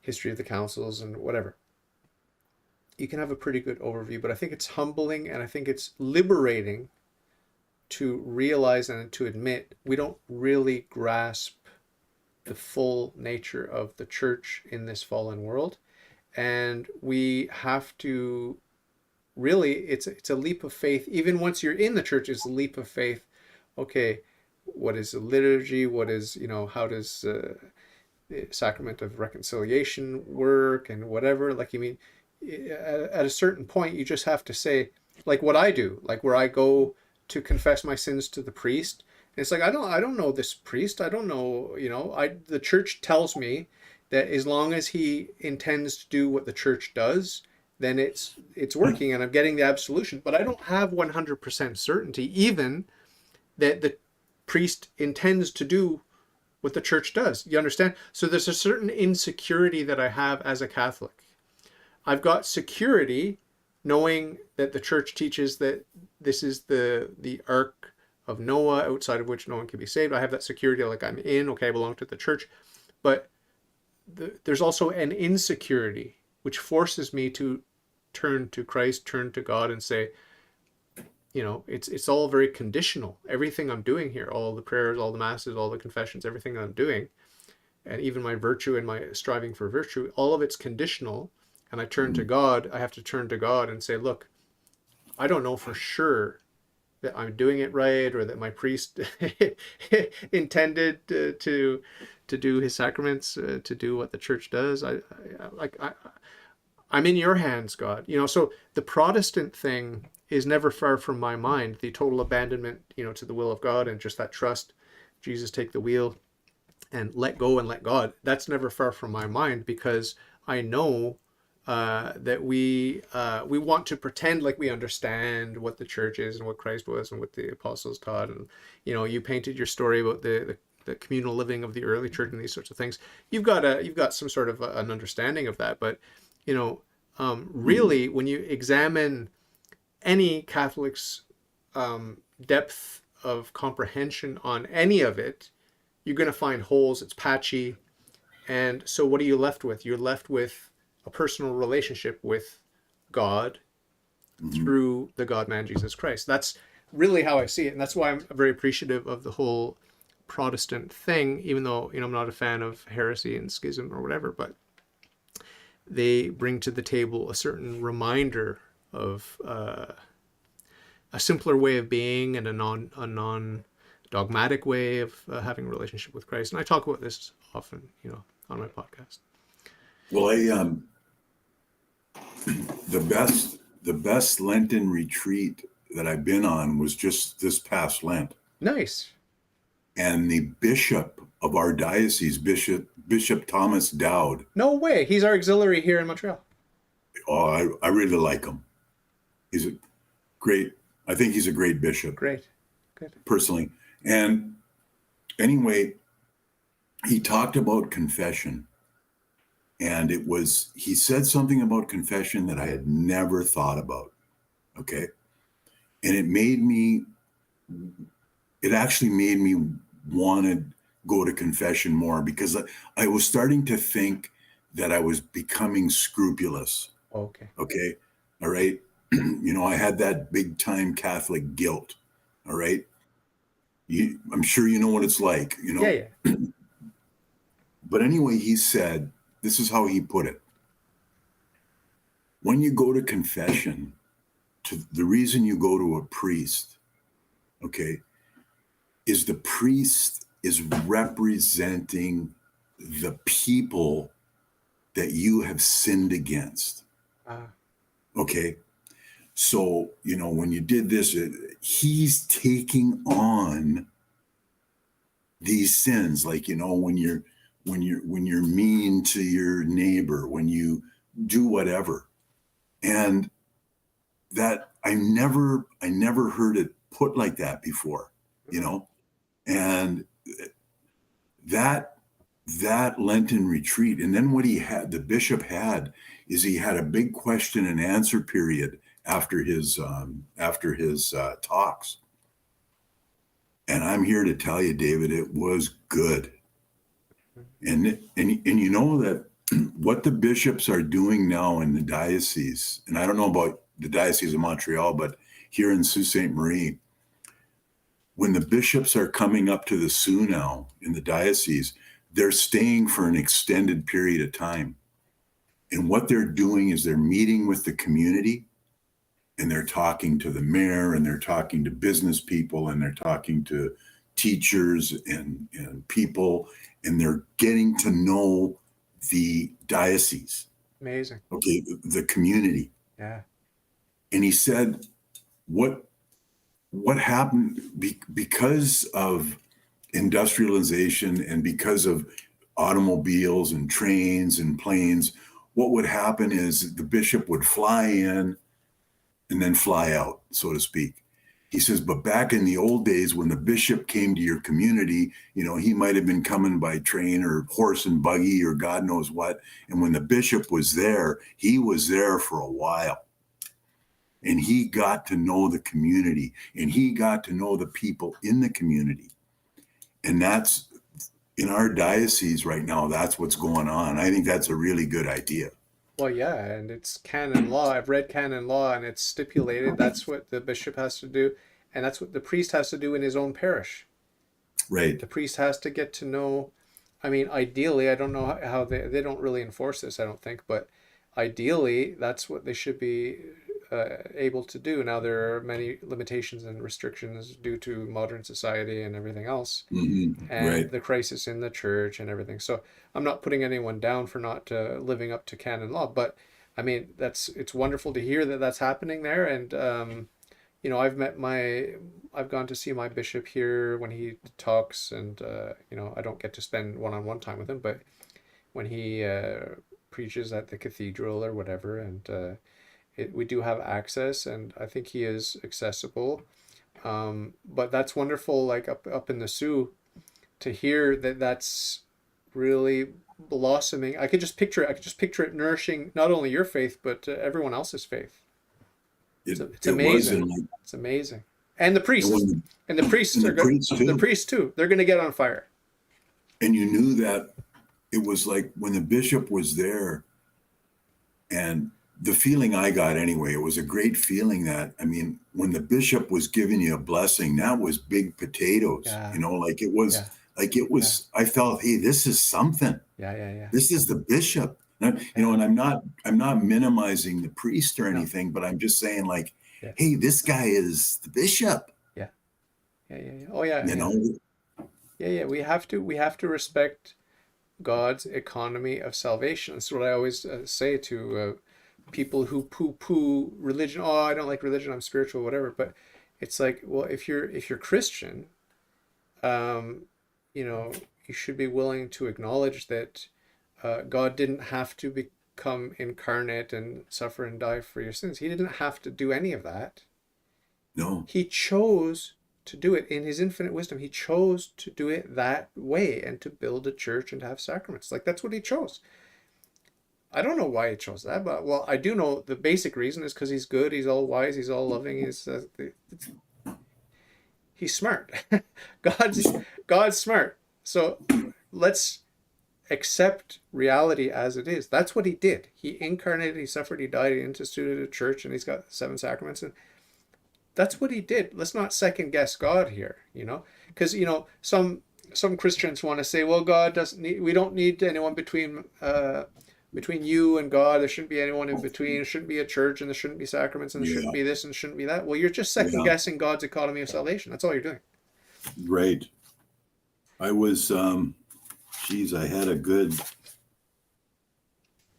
history of the councils and whatever. You can have a pretty good overview, but I think it's humbling and I think it's liberating to realize and to admit we don't really grasp the full nature of the church in this fallen world. And we have to really, it's a leap of faith. Even once you're in the church, it's a leap of faith. Okay, what is the liturgy? What is, how does the sacrament of reconciliation work and whatever? Like, at a certain point, you just have to say, like what I do, like where I go to confess my sins to the priest. And it's like, I don't know this priest. I don't know, the church tells me that as long as he intends to do what the church does, then it's working and I'm getting the absolution. But I don't have 100% certainty even that the priest intends to do what the church does. You understand? So there's a certain insecurity that I have as a Catholic. I've got security knowing that the church teaches that this is the ark of Noah, outside of which no one can be saved. I have that security, like I'm in, okay, I belong to the church. But there's also an insecurity which forces me to turn to Christ, turn to God and say, it's all very conditional. Everything I'm doing here, all the prayers, all the masses, all the confessions, everything I'm doing, and even my virtue and my striving for virtue, all of it's conditional. And I turn to God, I have to turn to God and say, look, I don't know for sure that I'm doing it right or that my priest intended to do his sacraments, to do what the church does. I'm in your hands, God. So the Protestant thing is never far from my mind. The total abandonment, to the will of God and just that trust, Jesus take the wheel and let go and let God. That's never far from my mind because I know that we want to pretend like we understand what the church is and what Christ was and what the apostles taught. And, you painted your story about the communal living of the early church and these sorts of things. You've got some sort of an understanding of that. But, really, when you examine any Catholic's depth of comprehension on any of it, you're going to find holes. It's patchy. And so what are you left with? You're left with a personal relationship with God through the God-man Jesus Christ. That's really how I see it. And that's why I'm very appreciative of the whole Protestant thing, even though, I'm not a fan of heresy and schism or whatever, but they bring to the table a certain reminder of a simpler way of being and a non-dogmatic way of having a relationship with Christ. And I talk about this often, on my podcast. Well, the best Lenten retreat that I've been on was just this past Lent. Nice. And the bishop of our diocese, Bishop Bishop Thomas Dowd. No way. He's our auxiliary here in Montreal. Oh, I really like him. He's a great, I think he's a great bishop. Great. Good. Personally. And anyway, he talked about confession. And he said something about confession that I had never thought about. Okay. And it actually made me want to go to confession more, because I was starting to think that I was becoming scrupulous. Okay. Okay. All right. I had that big time Catholic guilt. All right. I'm sure you know what it's like, Yeah. But anyway, he said, this is how he put it. When you go to confession, the reason you go to a priest, okay, is the priest is representing the people that you have sinned against. Okay. So, when you did this, he's taking on these sins, like, when you're mean to your neighbor, when you do whatever. And that I never heard it put like that before, and that Lenten retreat. And then what the bishop had he had a big question and answer period after his talks. And I'm here to tell you, David, it was good. And you know that what the bishops are doing now in the diocese, and I don't know about the Diocese of Montreal, but here in Sault Ste. Marie, when the bishops are coming up to the Sioux now in the diocese, they're staying for an extended period of time. And what they're doing is they're meeting with the community, and they're talking to the mayor, and they're talking to business people, and they're talking to teachers and people, and they're getting to know the diocese. Amazing. Okay, the community. Yeah. And he said, what happened because of industrialization and because of automobiles and trains and planes, what would happen is the bishop would fly in and then fly out, so to speak. He says, but back in the old days when the bishop came to your community, he might have been coming by train or horse and buggy or God knows what. And when the bishop was there, he was there for a while. And he got to know the community, and he got to know the people in the community. And that's in our diocese right now. That's what's going on. I think that's a really good idea. Well, yeah, and it's canon law. I've read canon law, and it's stipulated that's what the bishop has to do, and that's what the priest has to do in his own parish. Right. The priest has to get to know, I mean, ideally, I don't know how they don't really enforce this, I don't think, but ideally, that's what they should be able to do. Now, there are many limitations and restrictions due to modern society and everything else, and right. the crisis in the church and everything. So I'm not putting anyone down for not living up to canon law, but I mean, it's wonderful to hear that that's happening there. And I've gone to see my bishop here when he talks, and I don't get to spend one-on-one time with him, but when he preaches at the cathedral or whatever, and we do have access, and I think he is accessible. But that's wonderful, like up in the Sioux, to hear that that's really blossoming. I could just picture it nourishing not only your faith, but everyone else's faith. It's amazing. It's amazing. And the priests, the priests too. They're going to get on fire. And you knew that it was like when the bishop was there, and the feeling I got anyway, it was a great feeling that, I mean, when the bishop was giving you a blessing, that was big potatoes, Yeah. I felt, hey, this is something. Yeah. This is the bishop. And, and I'm not minimizing the priest or anything, but I'm just saying hey, this guy is the bishop. Yeah. Oh yeah. Yeah. We have to respect God's economy of salvation. That's what I always say to people who poo-poo religion. Oh, I don't like religion, I'm spiritual, whatever. But it's like, well, if you're Christian, you should be willing to acknowledge that God didn't have to become incarnate and suffer and die for your sins. He didn't have to do any of that. No. He chose to do it in his infinite wisdom. He chose to do it that way and to build a church and to have sacraments. Like, that's what he chose. I don't know why he chose that, but well, I do know the basic reason is because he's good, he's all wise, he's all loving, he's smart. God's smart. So let's accept reality as it is. That's what he did. He incarnated, he suffered, he died, he instituted a church, and he's got 7 sacraments, and that's what he did. Let's not second guess God here, because some Christians want to say, well, God doesn't need, we don't need anyone between you and God. There shouldn't be anyone in between. There shouldn't be a church, and there shouldn't be sacraments, and there shouldn't be this, and there shouldn't be that. Well, you're just second guessing God's economy of salvation. That's all you're doing. Right. I was, I had a good,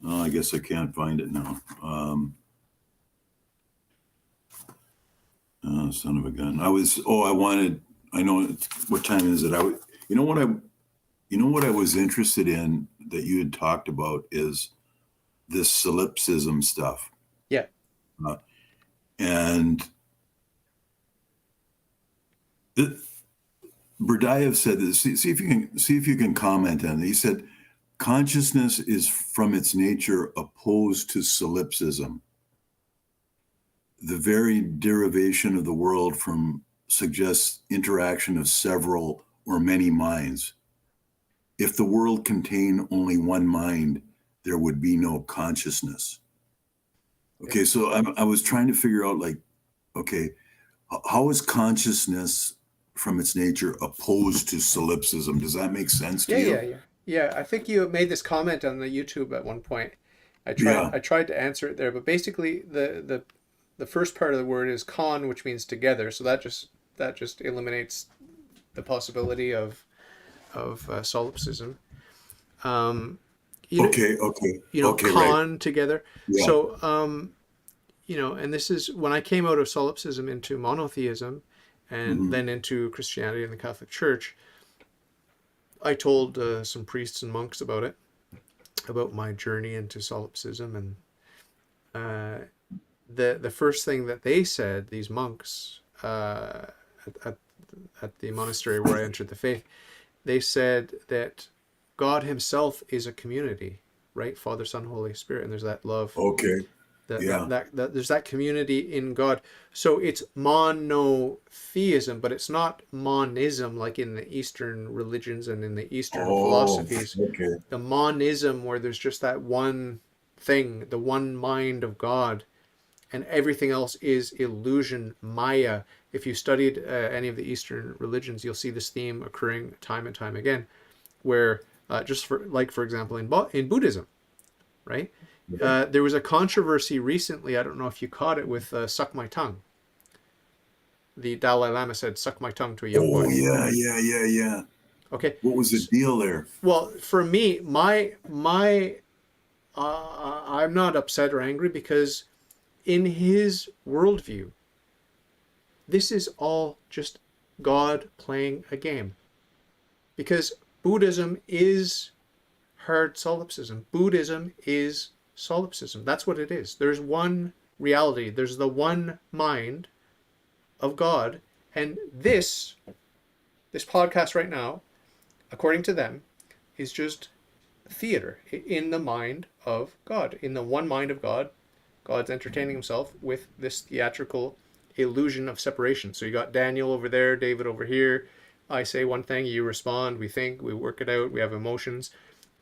I guess I can't find it now. Son of a gun. I know, what time is it? What I was interested in that you had talked about is this solipsism stuff. Yeah. And Berdyaev said this. See if you can comment on it. He said, consciousness is from its nature opposed to solipsism. The very derivation of the world suggests interaction of several or many minds. If the world contained only one mind, there would be no consciousness. Okay, so I was trying to figure out, how is consciousness from its nature opposed to solipsism? Does that make sense to you? Yeah. I think you made this comment on the YouTube at one point. I tried to answer it there, but basically the first part of the word is con, which means together. So that just eliminates the possibility of solipsism. Con right. Together. Yeah. So and this is when I came out of solipsism into monotheism, and then into Christianity and the Catholic Church. I told some priests and monks about my journey into solipsism, and the first thing that they said, these monks at the monastery where I entered the faith, they said that God himself is a community, right? Father, Son, Holy Spirit, and there's that love. Okay. That there's that community in God. So it's monotheism, but it's not monism like in the Eastern religions and in the Eastern philosophies. Okay. The monism where there's just that one thing, the one mind of God, and everything else is illusion, Maya. If you studied any of the Eastern religions, you'll see this theme occurring time and time again, where for example, in Buddhism, right? There was a controversy recently, I don't know if you caught it, with suck my tongue. The Dalai Lama said, suck my tongue to a young boy. Yeah. Okay. What was the deal there? Well, for me, I'm not upset or angry, because in his worldview, this is all just God playing a game. Because Buddhism is hard solipsism. Buddhism is solipsism. That's what it is. There's one reality. There's the one mind of God. And this podcast right now, according to them, is just theater in the mind of God. In the one mind of God, God's entertaining himself with this theatrical illusion of separation. So you got Daniel over there, David over here. I say one thing, you respond, we think, we work it out, we have emotions.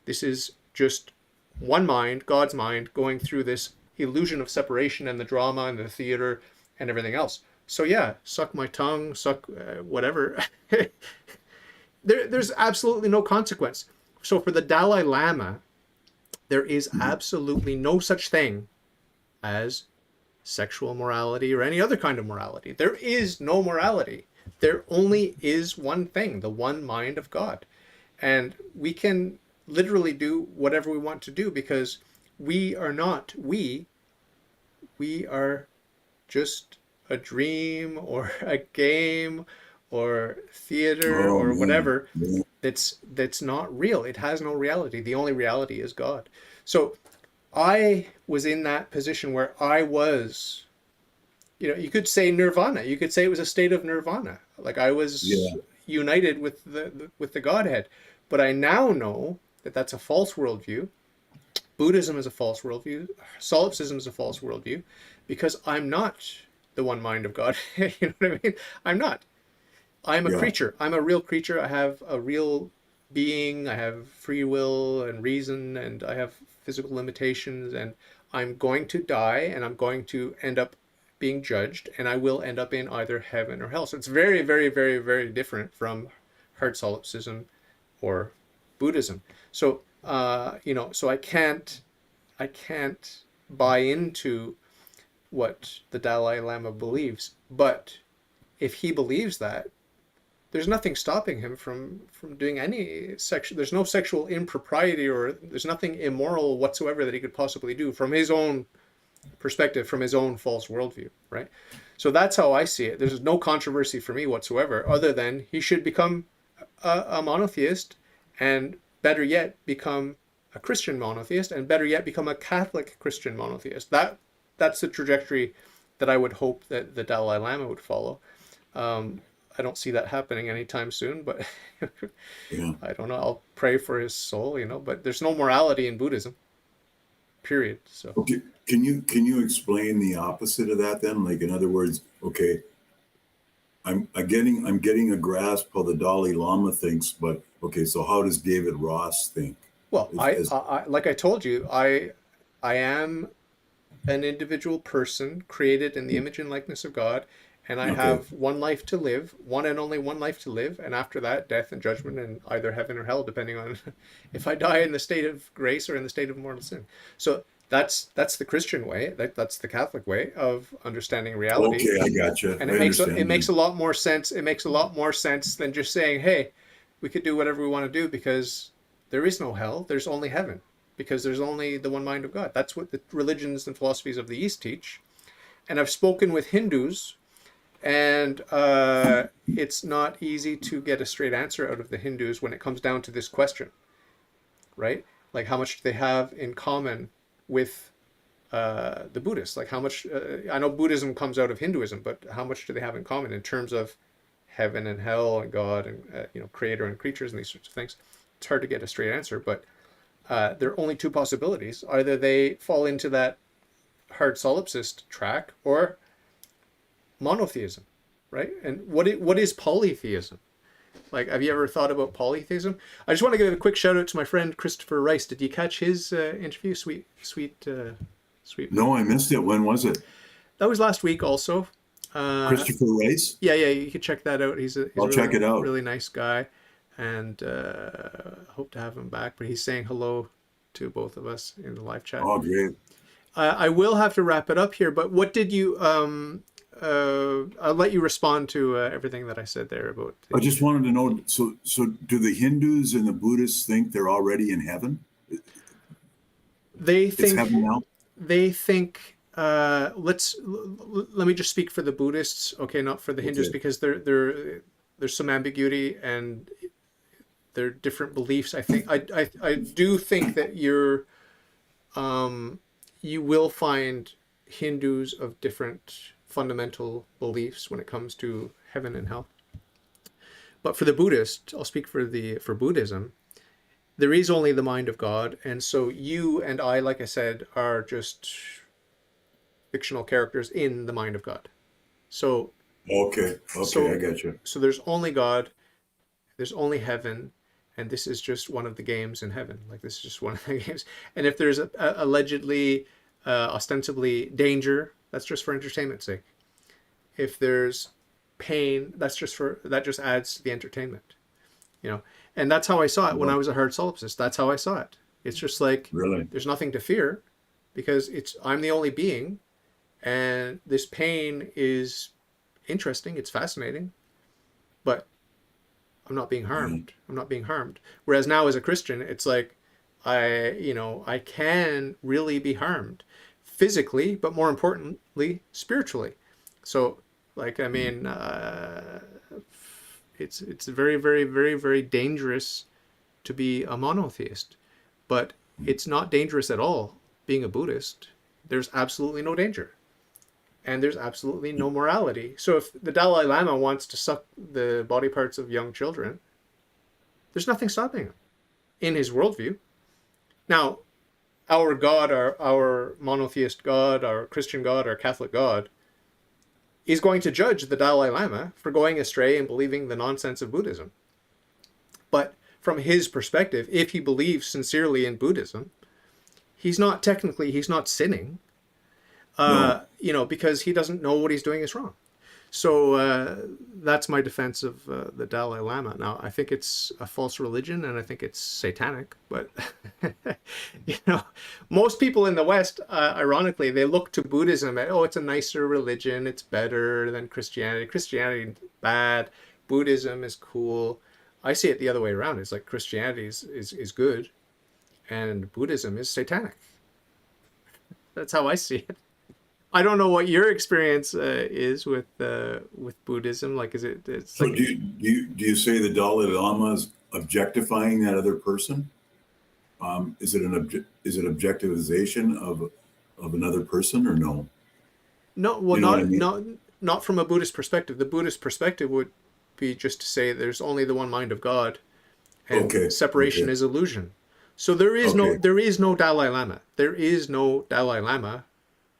This is just one mind, God's mind, going through this illusion of separation and the drama and the theater and everything else. So yeah, suck my tongue, suck whatever. There's absolutely no consequence. So for the Dalai Lama, there is absolutely no such thing as sexual morality or any other kind of morality. There is no morality. There only is one thing, the one mind of God. And we can literally do whatever we want to do, because we are not we are just a dream or a game or theater or whatever. that's not real. It has no reality. The only reality is God. So I was in that position where I was, you could say nirvana. You could say it was a state of nirvana. Like I was Yeah. united with the Godhead. But I now know that that's a false worldview. Buddhism is a false worldview. Solipsism is a false worldview, because I'm not the one mind of God. You know what I mean? I'm not. I'm a Yeah. creature. I'm a real creature. I have a real being. I have free will and reason, and I have physical limitations, and I'm going to die, and I'm going to end up being judged, and I will end up in either heaven or hell. So it's very, very, very, very different from hard solipsism or Buddhism. So so I can't buy into what the Dalai Lama believes, but if he believes that, there's nothing stopping him from doing any sexual. There's no sexual impropriety, or there's nothing immoral whatsoever that he could possibly do from his own perspective, from his own false worldview, right? So that's how I see it. There's no controversy for me whatsoever, other than he should become a monotheist, and better yet, become a Christian monotheist, and better yet, become a Catholic Christian monotheist. That's the trajectory that I would hope that the Dalai Lama would follow. I don't see that happening anytime soon, but Yeah. I don't know. I'll pray for his soul, but there's no morality in Buddhism, period. So Okay. Can you explain the opposite of that then? Like, in other words, okay, I'm getting a grasp how the Dalai Lama thinks, but okay, so how does David Ross think? well, As, I, as I like I told you, I am an individual person created in the image and likeness of God, and I okay, have one life to live, one and only one life to live, and after that, death and judgment, and either heaven or hell, depending on if I die in the state of grace or in the state of mortal sin. So that's the Christian way. That's the Catholic way of understanding reality, okay, I gotcha. and I it understand makes then. a lot more sense. It makes a lot more sense than just saying, "Hey, we could do whatever we want to do because there is no hell. There's only heaven." Because there's only the one mind of God. That's what the religions and philosophies of the East teach. And I've spoken with Hindus, and it's not easy to get a straight answer out of the Hindus when it comes down to this question, right? Like, how much do they have in common with the Buddhists? Like, how much? I know Buddhism comes out of Hinduism, but how much do they have in common in terms of heaven and hell and God and creator and creatures and these sorts of things? It's hard to get a straight answer, but there are only two possibilities. Either they fall into that hard solipsist track, or monotheism, right? And what is polytheism? Like, have you ever thought about polytheism? I just want to give a quick shout out to my friend Christopher Rice. Did you catch his interview? Sweet. No, I missed it. When was it? That was last week also. Christopher Rice? Yeah, you could check that out. He's a I'll check really, it out. really nice guy, and hope to have him back. But he's saying hello to both of us in the live chat. Oh, great. I will have to wrap it up here, but what did you? I'll let you respond to everything that I said there about. I just wanted to know. So do the Hindus and the Buddhists think they're already in heaven? They It's heaven now. think. Let me just speak for the Buddhists, okay, not for the Hindus, Okay. because there's some ambiguity and there are different beliefs. I do think that you will find Hindus of different fundamental beliefs when it comes to heaven and hell. But for the Buddhist, I'll speak for Buddhism, there is only the mind of God, and so you and I, like I said, are just fictional characters in the mind of God. So Okay. so I got you. so there's only God, there's only heaven, and this is just one of the games in heaven. Like, this is just one of the games. And if there's allegedly, ostensibly danger, that's just for entertainment's sake. If there's pain, that just adds to the entertainment. And that's how I saw it when I Well, was a hard solipsist. That's how I saw it. It's just like, really? there's nothing to fear, because I'm the only being, and this pain is interesting, it's fascinating, but I'm not being Yeah. harmed. I'm not being harmed. Whereas now, as a Christian, it's like I can really be harmed physically, but more importantly, spiritually. So, like, I mean, It's very, very, very, very dangerous to be a monotheist, but it's not dangerous at all being a Buddhist. There's absolutely no danger, and there's absolutely no morality. So if the Dalai Lama wants to suck the body parts of young children, there's nothing stopping him in his worldview. Now, our God, our monotheist God, our Christian God, our Catholic God, is going to judge the Dalai Lama for going astray and believing the nonsense of Buddhism. But from his perspective, if he believes sincerely in Buddhism, he's not sinning, No. because he doesn't know what he's doing is wrong. So that's my defense of the Dalai Lama. Now, I think it's a false religion, and I think it's satanic. But most people in the West, ironically, they look to Buddhism at, it's a nicer religion, it's better than Christianity. Christianity is bad, Buddhism is cool. I see it the other way around. It's like Christianity is good, and Buddhism is satanic. That's how I see it. I don't know what your experience is with Buddhism. Like, is it? It's So like, do you say the Dalai Lama is objectifying that other person? Is it objectivization of another person, or no? no, well, You know what I mean? not from a Buddhist perspective. The Buddhist perspective would be just to say there's only the one mind of God, and Okay. separation Okay. is illusion. So there is Okay. no Dalai Lama. There is no Dalai Lama,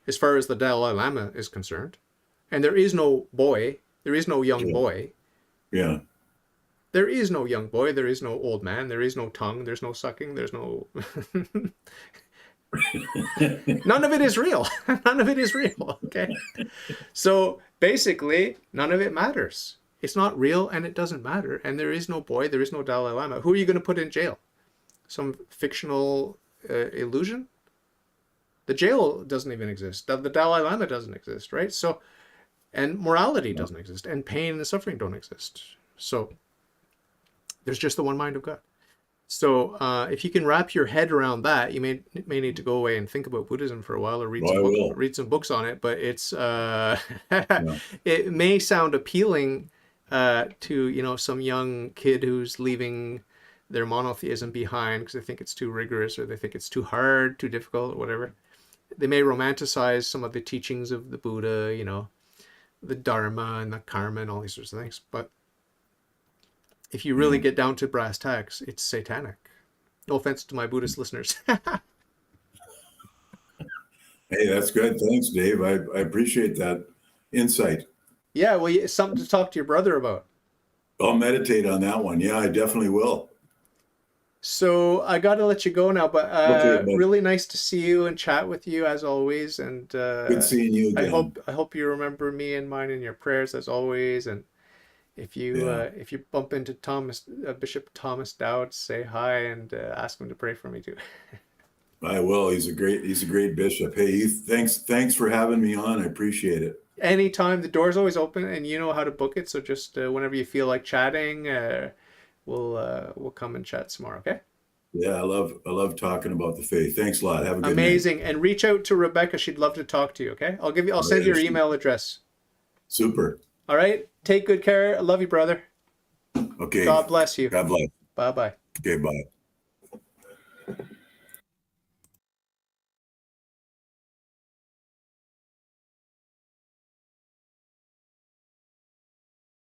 as far as the Dalai Lama is concerned, and there is no boy. There is no young Yeah. boy. Yeah. There is no young boy. There is no old man. There is no tongue. There's no sucking. There's no. None of it is real. None of it is real. Okay. So basically, none of it matters. It's not real, and it doesn't matter. And there is no boy. There is no Dalai Lama. Who are you going to put in jail? Some fictional illusion? The jail doesn't even exist. The Dalai Lama doesn't exist, right? So, and morality doesn't exist, and pain and suffering don't exist. So, there's just the one mind of God. So, if you can wrap your head around that, you may need to go away and think about Buddhism for a while, or read some books on it. But it's it may sound appealing to some young kid who's leaving their monotheism behind because they think it's too rigorous, or they think it's too hard, too difficult, or whatever. They may romanticize some of the teachings of the Buddha, the Dharma and the Karma and all these sorts of things. But if you really get down to brass tacks, it's satanic. No offense to my Buddhist listeners. Hey, that's good. Thanks, Dave. I appreciate that insight. Yeah, well, it's something to talk to your brother about. I'll meditate on that one. Yeah, I definitely will. So I got to let you go now, but Okay, bud. really nice to see you and chat with you as always. And Good seeing you again. I hope you remember me and mine in your prayers as always. And if you bump into Bishop Thomas Dowd, say hi and ask him to pray for me too. I will. He's a great bishop. Hey, thanks for having me on. I appreciate it. Anytime, the door's always open, and you know how to book it. So just whenever you feel like chatting, we'll come and chat some more. Okay. Yeah, I love talking about the faith. Thanks a lot. Have a good Amazing. night. And reach out to Rebecca. She'd love to talk to you. Okay. I'll send you her email address. Super. All right. Take good care. I love you, brother. Okay. God bless you. God bless. Bye-bye. Okay, bye.